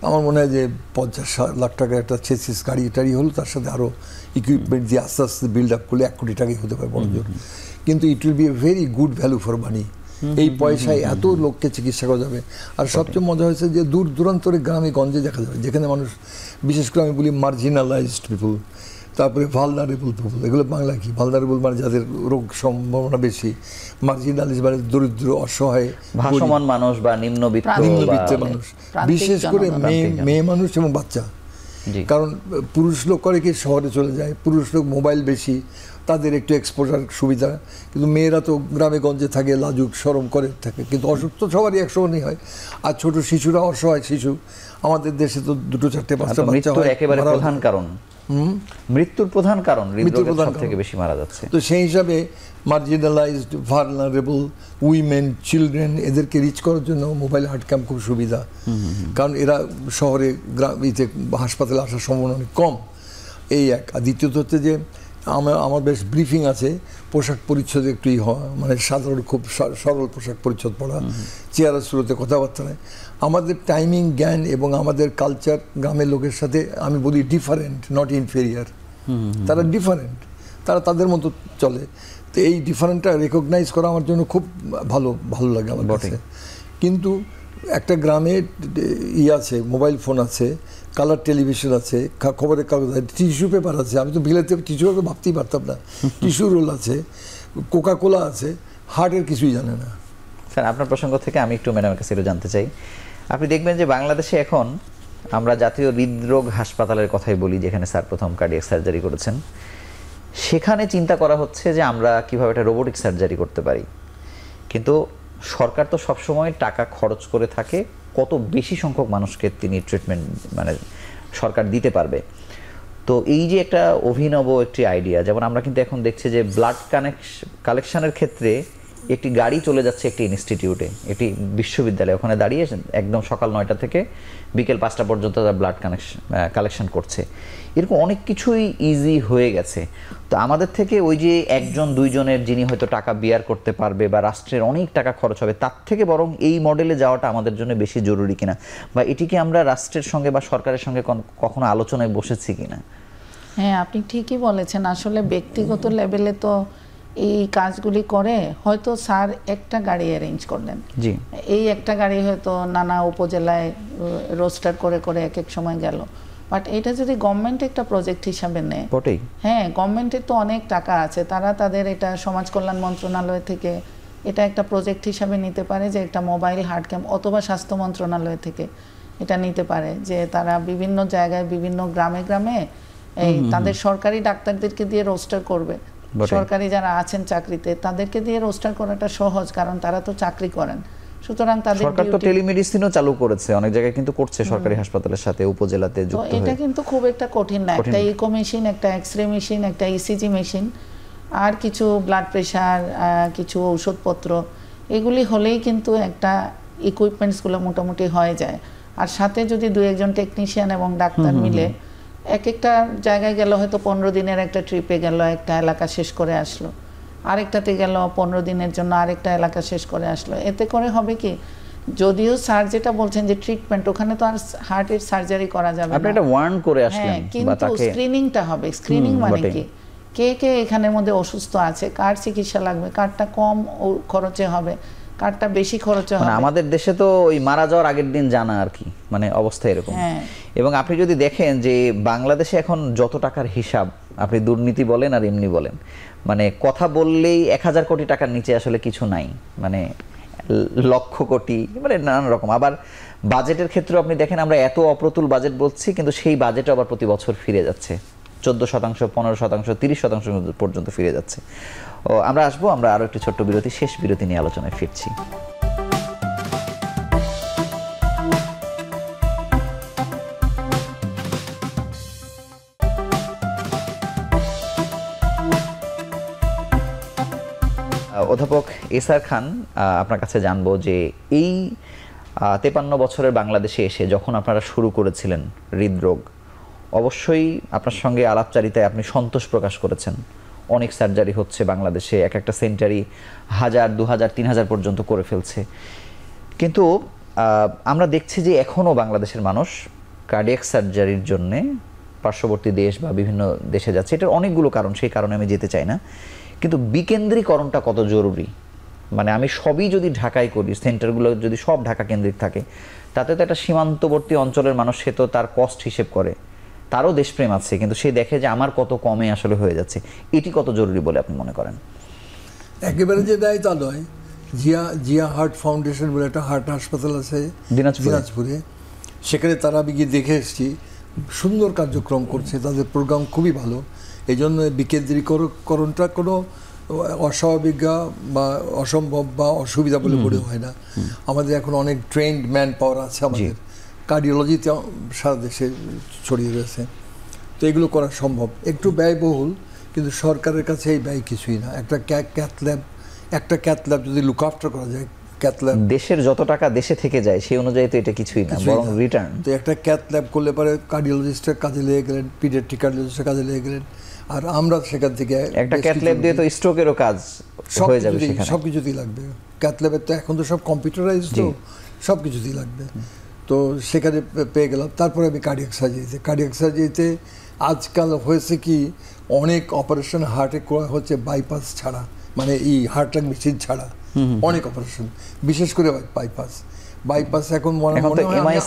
আমার মনে হয় যে 50 লাখ টাকার একটা চেসিস গাড়ি টাড়ি হলো, তার সাথে আরও ইকুইপমেন্ট দিয়ে আস্তে আস্তে বিল্ড আপ করলে 1 কোটি টাকাই হতে পারে বড় জোর। কিন্তু it will B a very good value for money. এই পয়সায় এত লোককে চিকিৎসা করা যাবে। আর সবচেয়ে মজা হয়েছে যে দূর দূরান্তরে গ্রামে গঞ্জে দেখা যাবে, যেখানে মানুষ, বিশেষ করে আমি বলি মার্জিনালাইজড পিপুল, তারপরে ভালনারেবল পিপুল। এগুলো বাংলা কি? ভালনারেবল মানে যাদের রোগ সম্ভাবনা বেশি, মার্জিনালাইজড মানে দরিদ্র, অসহায়, ভাসমান মানুষ বা নিম্নবিত্তের মানুষ, বিশেষ করে মেয়ে মানুষ এবং বাচ্চা। কারণ পুরুষ লোক করে কি শহরে চলে যায়, পুরুষ লোক মোবাইল বেশি, তাদের একটু এক্সপোজার সুবিধা। কিন্তু মেয়েরা তো গ্রামে গঞ্জে থাকে, লাজুক শরম করে থাকে। কিন্তু অসুখ তো সবারই একসঙ্গেই হয়। আর ছোট শিশুরা, অসহায় শিশু, আমাদের দেশে তো 2, 4, 5টা বাচ্চা হয়। একেবারে প্রধান কারণ, মৃত্যুর প্রধান কারণ, হৃদরোগের সবথেকে বেশি মারা যাচ্ছে। তো সেই হিসাবে মার্জিনালাইজড, ভালনারেবল, উইমেন, চিলড্রেন, এদেরকে রিচ করার জন্য মোবাইল হার্ট ক্যাম্প খুব সুবিধা। কারণ এরা শহরে গ্রামে হাসপাতালে আসার সম্ভাবনা অনেক কম, এই এক। আর দ্বিতীয়ত হচ্ছে যে আমার বেশ ব্রিফিং আছে, পোশাক পরিচ্ছদ একটু হওয়া, মানে সাধারণ খুব সরল পোশাক পরিচ্ছদ পড়া, চেয়ারের শুরুতে কথাবার্তা নেই। আমাদের টাইমিং, জ্ঞান এবং আমাদের কালচার গ্রামের লোকের সাথে আমি বলি ডিফারেন্ট, নট ইনফেরিয়ার। তারা ডিফারেন্ট, তারা তাদের মতো চলে। তো এই ডিফারেন্টটা রেকগনাইজ করা আমার জন্য খুব ভালো লাগে আমার কাছে। কিন্তু একটা গ্রামে আছে, মোবাইল ফোন আছে, কালার টেলিভিশন আছে, খবরের কাগজ আছে, টিস্যু পেপার আছে। আমি তো বিলাতে টিস্যু পেপার ভাবতেই পারতাম না। টিস্যু রোল আছে, কোকা কোলা আছে, হার্টের কিছুই জানে না। স্যার, আপনার প্রসঙ্গ থেকে আমি একটু ম্যাডামের কাছে জানতে চাই। আপনি দেখবেন যে বাংলাদেশে এখন আমরা জাতীয় হৃদরোগ হাসপাতালের কথাই বলি, যেখানে স্যার প্রথম কার্ডিয়াক সার্জারি করেছেন। সেখানে চিন্তা করা হচ্ছে যে আমরা কিভাবে একটা রোবোটিক সার্জারি করতে পারি। কিন্তু সরকার তো সবসময় টাকা খরচ করে থাকে কত বেশি সংখ্যক মানুষকে তিনি ট্রিটমেন্ট মানে সরকার দিতে পারবে। তো এই যে একটা অভিনব একটি আইডিয়া, যেমন আমরা কিন্তু এখন দেখছি যে ব্লাড কালেকশনের ক্ষেত্রে একটি গাড়ি চলে যাচ্ছে একটি ইনস্টিটিউটে, একটি বিশ্ববিদ্যালয়, ওখানে দাঁড়িয়ে একদম সকাল 9টা থেকে বিকেল 5টা পর্যন্ত তারা ব্লাড কালেকশন করছে। এরকম অনেক কিছুই ইজি হয়ে গেছে। তো আমাদের থেকে ওই যে একজন দুইজনের যিনি হয়তো টাকা বিয়ার করতে পারবে বা রাষ্ট্রের অনেক টাকা খরচ হবে, তার থেকে বরং এই মডেলে যাওয়াটা আমাদের জন্য বেশি জরুরি কিনা, বা এটিকে আমরা রাষ্ট্রের সঙ্গে বা সরকারের সঙ্গে কখনো আলোচনায় বসেছি কিনা? হ্যাঁ, আপনি ঠিকই বলেছেন। আসলে ব্যক্তিগত লেভেলে তো এই কাজগুলি করে, হয়তো স্যার একটা গাড়ি অ্যারেঞ্জ করলেন, জি, এই একটা গাড়ি হয়তো নানা উপজেলায় রোস্টার করে করে এক এক সময় গেল। বাট এটা যদি গভর্নমেন্ট একটা প্রজেক্ট হিসাবে নেয়, বটেই, হ্যাঁ, গভর্নমেন্টের তো অনেক টাকা আছে, তারা তাদের এটা সমাজ কল্যাণ মন্ত্রণালয় থেকে এটা একটা প্রজেক্ট হিসাবে নিতে পারে, যে একটা মোবাইল হার্ট ক্যাম্প, অথবা স্বাস্থ্য মন্ত্রণালয় থেকে এটা নিতে পারে, যে তারা বিভিন্ন জায়গায় বিভিন্ন গ্রামে গ্রামে এই তাদের সরকারি ডাক্তারদেরকে দিয়ে রোস্টার করবে। সরকারি যারা আছেন চাকরিতে তাদেরকে দিয়ে রোস্টার করাটা সহজ, কারণ তারা তো চাকরি করেন। সুতরাং তাদের সরকার তো টেলিমেডিসিনও চালু করেছে, অনেক জায়গায় কিন্তু করছে সরকারি হাসপাতালের সাথে উপজেলাতে যুক্ত হয়ে। এটা কিন্তু খুব একটা কঠিন না, একটা ইকো মেশিন, একটা এক্সরে মেশিন, একটা ইসিজি মেশিন, আর কিছু ব্লাড প্রেশার, কিছু ঔষধপত্র, এগুলি হলেই কিন্তু একটা ইকুইপমেন্টসগুলো মোটামুটি হয়ে যায়। আর সাথে যদি 2-1জন টেকনিশিয়ান এবং ডাক্তার মিলে এক একটা জায়গায় গেল, হয়তো 15 দিনের একটা ট্রিপে গেল, একটা এলাকা শেষ করে আসলো, আরেকটাতে গেল 15 দিনের জন্য আরেকটা এলাকা শেষ করে আসলো। এতে করে হবে কি, যদিও স্যার যেটা বলছেন যে ট্রিটমেন্ট, ওখানে তো আর হার্টের সার্জারি করা যাবে না, আপনি এটা ওয়ার্ন করে আসলেন, কিন্তু স্ক্রিনিংটা হবে। স্ক্রিনিং মানে কি, কে কে এখানের মধ্যে অসুস্থ আছে, কার চিকিৎসা লাগবে, কারটা কম খরচে হবে, কারটা বেশি খরচে হবে। আমাদের দেশে তো ওই মারা যাওয়ার আগের দিন জানা আর কি, মানে অবস্থা এরকম। এবং আপনি যদি দেখেন যে বাংলাদেশে এখন যত টাকার হিসাব, আপনি দুর্নীতি বলেন আর এমনি বলেন, মানে কথা বললেই 1000 কোটি টাকার নিচে আসলে কিছু নাই, মানে লক্ষ কোটি, মানে নানান রকম। আবার বাজেটের ক্ষেত্রে আপনি দেখেন, আমরা এত অপ্রতুল বাজেট বলছি, কিন্তু সেই বাজেটও আবার প্রতি বছর ফিরে যাচ্ছে 14%, 15%, 30% পর্যন্ত ফিরে যাচ্ছে। ও আমরা আসবো, আমরা আরো একটি ছোট্ট বিরতি, শেষ বিরতি নিয়ে আলোচনায় ফিরছি। অধ্যাপক এসআর খান, আপনার কাছে জানবো যে এই 53 বছরের বাংলাদেশে এসে যখন আপনারা শুরু করেছিলেন হৃদরোগ, অবশ্যই আপনার সঙ্গে আলাপচারিতায় আপনি সন্তোষ প্রকাশ করেছেন। অনেক সার্জারি হচ্ছে বাংলাদেশে, এক একটা সেন্টারই 1000, 2000, 3000 পর্যন্ত করে ফেলছে। কিন্তু আমরা দেখছি যে এখনও বাংলাদেশের মানুষ কার্ডিয়াক সার্জারির জন্যে পার্শ্ববর্তী দেশ বা বিভিন্ন দেশে যাচ্ছে। এটার অনেকগুলো কারণ, সেই কারণে আমি যেতে চাই না। কিন্তু বিকেন্দ্রীকরণটা কত জরুরি, মানে আমি সবই যদি ঢাকায় করি, সেন্টারগুলো যদি সব ঢাকা কেন্দ্রিক থাকে, তাতে তো একটা সীমান্তবর্তী অঞ্চলের মানুষ, সে তো তার কস্ট হিসেব করে, তারও দেশপ্রেম আছে, কিন্তু সে দেখে যে আমার কত কমে আসলে হয়ে যাচ্ছে। এটি কত জরুরি বলে আপনি মনে করেন? একেবারে যে দেয় তা নয়। জিয়া হার্ট ফাউন্ডেশন বলে একটা হার্ট হাসপাতাল আছে দিনাজপুরে, সেখানে তারা আমি গিয়ে দেখে এসেছি, সুন্দর কার্যক্রম করছে, তাদের প্রোগ্রাম খুবই ভালো। এই জন্য বিকেন্দ্রীকরণটা কোনো অস্বাভাবিক বা অসম্ভব বা অসুবিধা বলে মনে হয় না। আমাদের এখন অনেক ট্রেন্ড ম্যান পাওয়ার আছে, আমাদের কার্ডিওলজিতে সারা দেশে ছড়িয়ে রয়েছে, তো এগুলো করা সম্ভব। একটু ব্যয়বহুল, কিন্তু সরকারের কাছে এই ব্যয় কিছুই না। একটা ক্যাথ ল্যাব যদি লুক আফটার করা যায়, ক্যাথ ল্যাব দেশের যত টাকা দেশে থেকে যায় সেই অনুযায়ী তো এটা কিছুই না, বরং রিটার্ন। তো একটা ক্যাথ ল্যাব করলে পরে কার্ডিওলজিস্টের কাজে লেগে গেলেন, পিডিয়াট্রিক কার্ডিওলজিস্টের কাজে লেগে গেলেন, আর আমরা সেখান থেকে একটা ক্যাথ ল্যাব দিয়ে তো স্ট্রোকেরও কাজ হয়ে যাবে সেখানে। সব কিছুতেই লাগবে ক্যাথ ল্যাবের, তো এখন তো সব কম্পিউটারাইজড, তো সব কিছুতেই লাগবে। তো সেখানে পেয়ে গেলাম। তারপরে আমি কার্ডিয়াক সার্জারিতে আজকাল হয়েছে কি, অনেক অপারেশন হার্টে করা হচ্ছে বাইপাস ছাড়া, মানে এই হার্ট মেশিন ছাড়া অনেক অপারেশন, বিশেষ করে বাইপাস এখন মনে হয়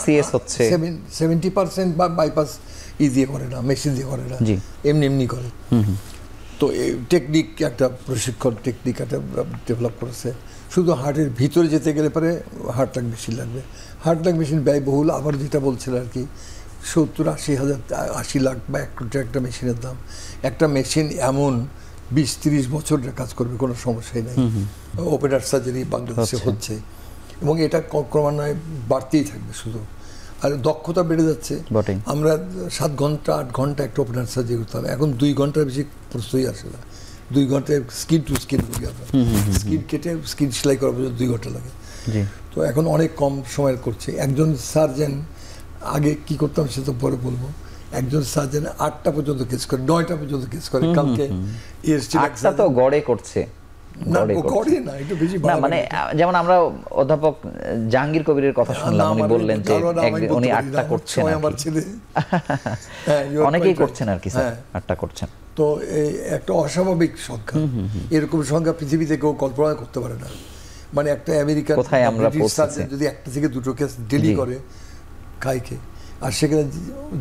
70% বা বাইপাস দিয়ে করে না, মেশিন দিয়ে করে না, এমনি করে। তো টেকনিক, একটা প্রশিক্ষণ টেকনিক একটা ডেভেলপ করেছে। শুধু হার্টের ভিতরে যেতে গেলে পরে হার্ট মেশিন লাগবে। হার্ট মেশিন ব্যয়বহুল। আবার যেটা বলছিল আর কি, 70-80 হাজার, 80 লাখ বা 1 কোটি একটা মেশিনের দাম। একটা মেশিন এমন 20-30 বছরের কাজ করবে, কোনো সমস্যাই নেই। ওপেন হার্ট সার্জারি বাংলাদেশে হচ্ছে, এবং এটা ক্রমান্বয়ে বাড়তেই থাকবে শুধু। আর দক্ষতা বেড়ে যাচ্ছে। বটেই। আমরা 7 ঘন্টা 8 ঘন্টা একটা ওপেন হার্ট সার্জারি করতাম, এখন 2 ঘন্টার বেশি প্রস্তুতি আসে না। 2 ঘন্টায় স্কিন টু স্কিন করি আমরা, স্কিন কেটে স্কিন সেলাই করা পর্যন্ত 2 ঘন্টা লাগে। জি। তো এখন অনেক কম সময় করছে। একজন সার্জন, আগে কি করতাম সে তো পরে বলবো, একজন সার্জন 8টা পর্যন্ত কেস করে, 9টা পর্যন্ত কেস করে। কালকে আটটা তো গড়ে করছে, না গড়ে করছে। করে না, একটু বেশি না মানে যেমন আমরা অধ্যাপক জাহাঙ্গীর কবিরের কথা শুনলাম, উনি বললেন যে উনি 8টা করছেন, আমার ছেলে অনেকেই করছেন আর কি স্যার, 8টা করছেন। তো এই একটা অস্বাভাবিক সংখ্যা, এরকম সংখ্যা পৃথিবীতে কেউ কল্পনা করতে পারে না। মানে একটা আমেরিকান কোথায় আমরা পৌঁছেছি। যদি 1টা থেকে 2টো কেস ডেলি করে খাইকে, আর সেখানে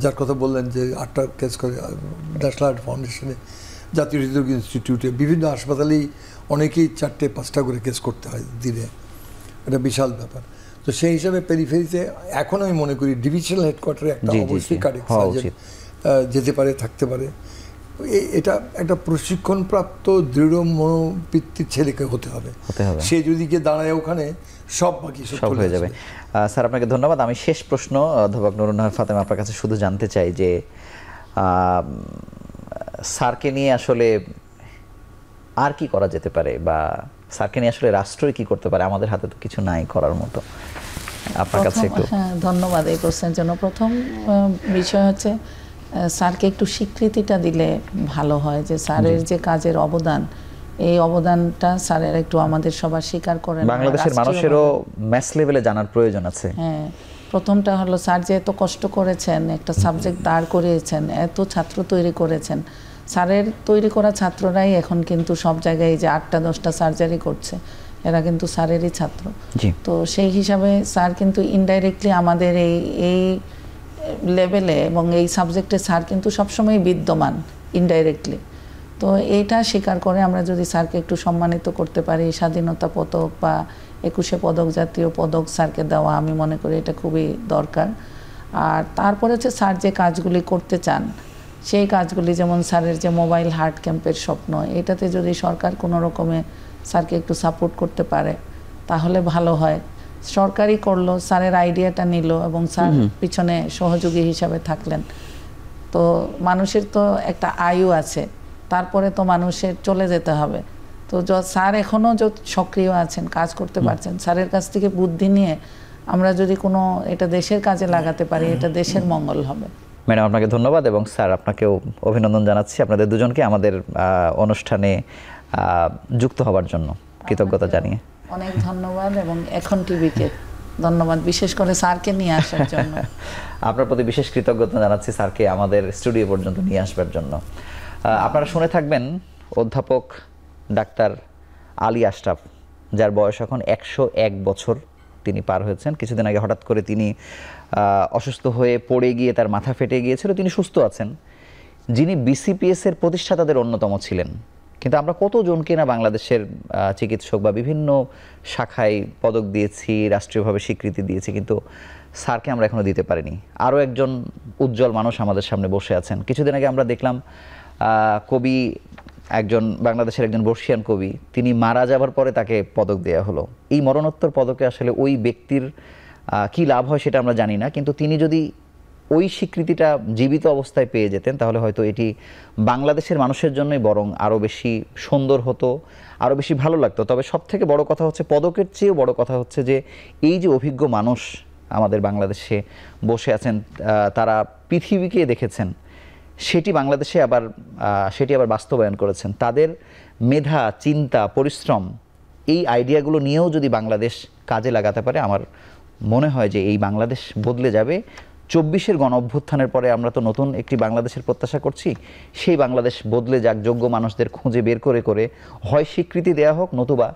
যার কথা বললেন যে 8টা কেস করে ন্যাশনাল হার্ট ফাউন্ডেশনে, জাতীয় হৃদরোগ ইনস্টিটিউটে, বিভিন্ন হাসপাতালেই অনেকেই 4টে 5টা করে কেস করতে হয় দিনে। এটা বিশাল ব্যাপার। তো সেই হিসাবে পেরিফেরিতে এখন আমি মনে করি ডিভিশনাল হেডকোয়ার্টারে একটা অবশ্যই কার্ডিয়াক সার্জন যেতে পারে, থাকতে পারে। এটা একটা প্রশিক্ষণপ্রাপ্ত দৃঢ় মনোবৃত্তির ছেলেকে হতে হবে। সে যদি গিয়ে দাঁড়ায় ওখানে, সব বাকি সব হয়ে যাবে। স্যার আপনাকে ধন্যবাদ। আমি শেষ প্রশ্ন অধ্যাপক নুরুন নাহার ফাতেমা আপনার কাছে শুধু জানতে চাই যে স্যারকে নিয়ে আসলে আর কি করা যেতে পারে, বা স্যারকে নিয়ে আসলে রাষ্ট্রই কি করতে পারে? আমাদের হাতে তো কিছু নাই করার মতো। আপনার কাছে একটু। হ্যাঁ, ধন্যবাদ এই প্রশ্নের জন্য। প্রথম বিষয় হচ্ছে স্যারকে একটু স্বীকৃতিটা দিলে ভালো হয়, যে স্যারের যে কাজের অবদান, এই অবদানটা স্যারের একটু আমাদের সবার স্বীকার করেন। বাংলাদেশের মানুষেরও ম্যাথস লেভেলে জানার প্রয়োজন আছে। হ্যাঁ, প্রথমটা হলো স্যার যে এত কষ্ট করেছেন, একটা সাবজেক্ট দাঁড় করিয়েছেন, এত ছাত্র তৈরি করেছেন। স্যারের তৈরি করা ছাত্ররাই এখন কিন্তু সব জায়গায় যে 8টা 10টা সার্জারি করছে, এরা কিন্তু স্যারেরই ছাত্র। তো সেই হিসাবে স্যার কিন্তু ইনডাইরেক্টলি আমাদের এই লেভেলে এবং এই সাবজেক্টে স্যার কিন্তু সবসময় বিদ্যমান ইনডাইরেক্টলি। তো এইটা স্বীকার করে আমরা যদি স্যারকে একটু সম্মানিত করতে পারি, স্বাধীনতা পদক বা 21শে পদক, জাতীয় পদক স্যারকে দেওয়া, আমি মনে করি এটা খুবই দরকার। আর তারপরে হচ্ছে স্যার যে কাজগুলি করতে চান, সেই কাজগুলি, যেমন স্যারের যে মোবাইল হার্ট ক্যাম্পের স্বপ্ন, এটাতে যদি সরকার কোনো রকমে স্যারকে একটু সাপোর্ট করতে পারে তাহলে ভালো হয়। সরকারই করলো, স্যারের আইডিয়াটা নিল এবং স্যার পিছনে সহযোগী হিসাবে থাকলেন। তো মানুষের তো একটা আয়ু আছে, তারপরে তো মানুষের চলে যেতে হবে। তো স্যার এখনও সক্রিয় আছেন, কাজ করতে পারছেন, স্যারের কাছ থেকে বুদ্ধি নিয়ে আমরা যদি কোনো এটা দেশের কাজে লাগাতে পারি, এটা দেশের মঙ্গল হবে। ম্যাডাম আপনাকে ধন্যবাদ, এবং স্যার আপনাকেও অভিনন্দন জানাচ্ছি আপনাদের দুজনকে আমাদের অনুষ্ঠানে যুক্ত হওয়ার জন্য কৃতজ্ঞতা জানিয়ে। অনেক ধন্যবাদ, এবং এখন টিভিকে ধন্যবাদ, বিশেষ করে স্যারকে নিয়ে আসার জন্য। আপনার প্রতি বিশেষ কৃতজ্ঞতা জানাচ্ছি স্যারকে আমাদের স্টুডিও পর্যন্ত নিয়ে আসবার জন্য। আপনারা শুনে থাকবেন অধ্যাপক ডাক্তার আলী আশরাফ, যার বয়স এখন 101 বছর তিনি পার হয়েছেন। কিছুদিন আগে হঠাৎ করে তিনি অসুস্থ হয়ে পড়ে গিয়ে তার মাথা ফেটে গিয়েছিল। তিনি সুস্থ আছেন। যিনি বিসিপিএস এর প্রতিষ্ঠাতাদের অন্যতম ছিলেন। কিন্তু আমরা কতজনকে না বাংলাদেশের চিকিৎসক বা বিভিন্ন শাখায় পদক দিয়েছি, রাষ্ট্রীয়ভাবে স্বীকৃতি দিয়েছি, কিন্তু স্যারকে আমরা এখনো দিতে পারিনি। আরও একজন উজ্জ্বল মানুষ আমাদের সামনে বসে আছেন। কিছুদিন আগে আমরা দেখলাম কবি, একজন বাংলাদেশের একজন বর্ষিয়ান কবি, তিনি মারা যাবার পরে তাকে পদক দেওয়া হলো। এই মরণোত্তর পদকে আসলে ওই ব্যক্তির কি লাভ হয় সেটা আমরা জানি না, কিন্তু তিনি যদি ওই স্বীকৃতিটা জীবিত অবস্থায় পেয়ে যেতেন তাহলে হয়তো এটি বাংলাদেশের মানুষের জন্যই বরং আরও বেশি সুন্দর হতো, আরও বেশি ভালো লাগতো। তবে সব থেকে বড় কথা হচ্ছে, পদকের চেয়েও বড় কথা হচ্ছে যে এই যে অভিজ্ঞ মানুষ আমাদের বাংলাদেশে বসে আছেন, তারা পৃথিবীকে দেখেছেন, সেটি বাংলাদেশে সেটি আবার বাস্তবায়ন করেছেন। তাদের মেধা, চিন্তা, পরিশ্রম, এই আইডিয়াগুলো নিয়েও যদি বাংলাদেশ কাজে লাগাতে পারে, আমার মনে হয় যে এই বাংলাদেশ বদলে যাবে। 24-এর গণ অভ্যুত্থানের পরে আমরা তো নতুন একটি বাংলাদেশের প্রত্যাশা করছি। সেই বাংলাদেশ বদলে যাক, যোগ্য মানুষদের খুঁজে বের করে করে হয় স্বীকৃতি দেওয়া হোক, নতুবা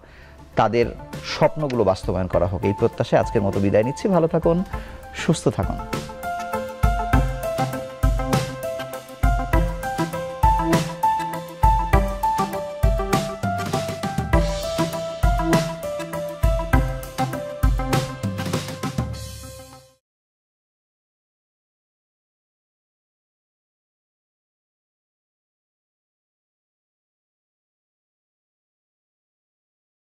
তাদের স্বপ্নগুলো বাস্তবায়ন করা হোক। এই প্রত্যাশায় আজকের মতো বিদায় নিচ্ছি। ভালো থাকুন, সুস্থ থাকুন।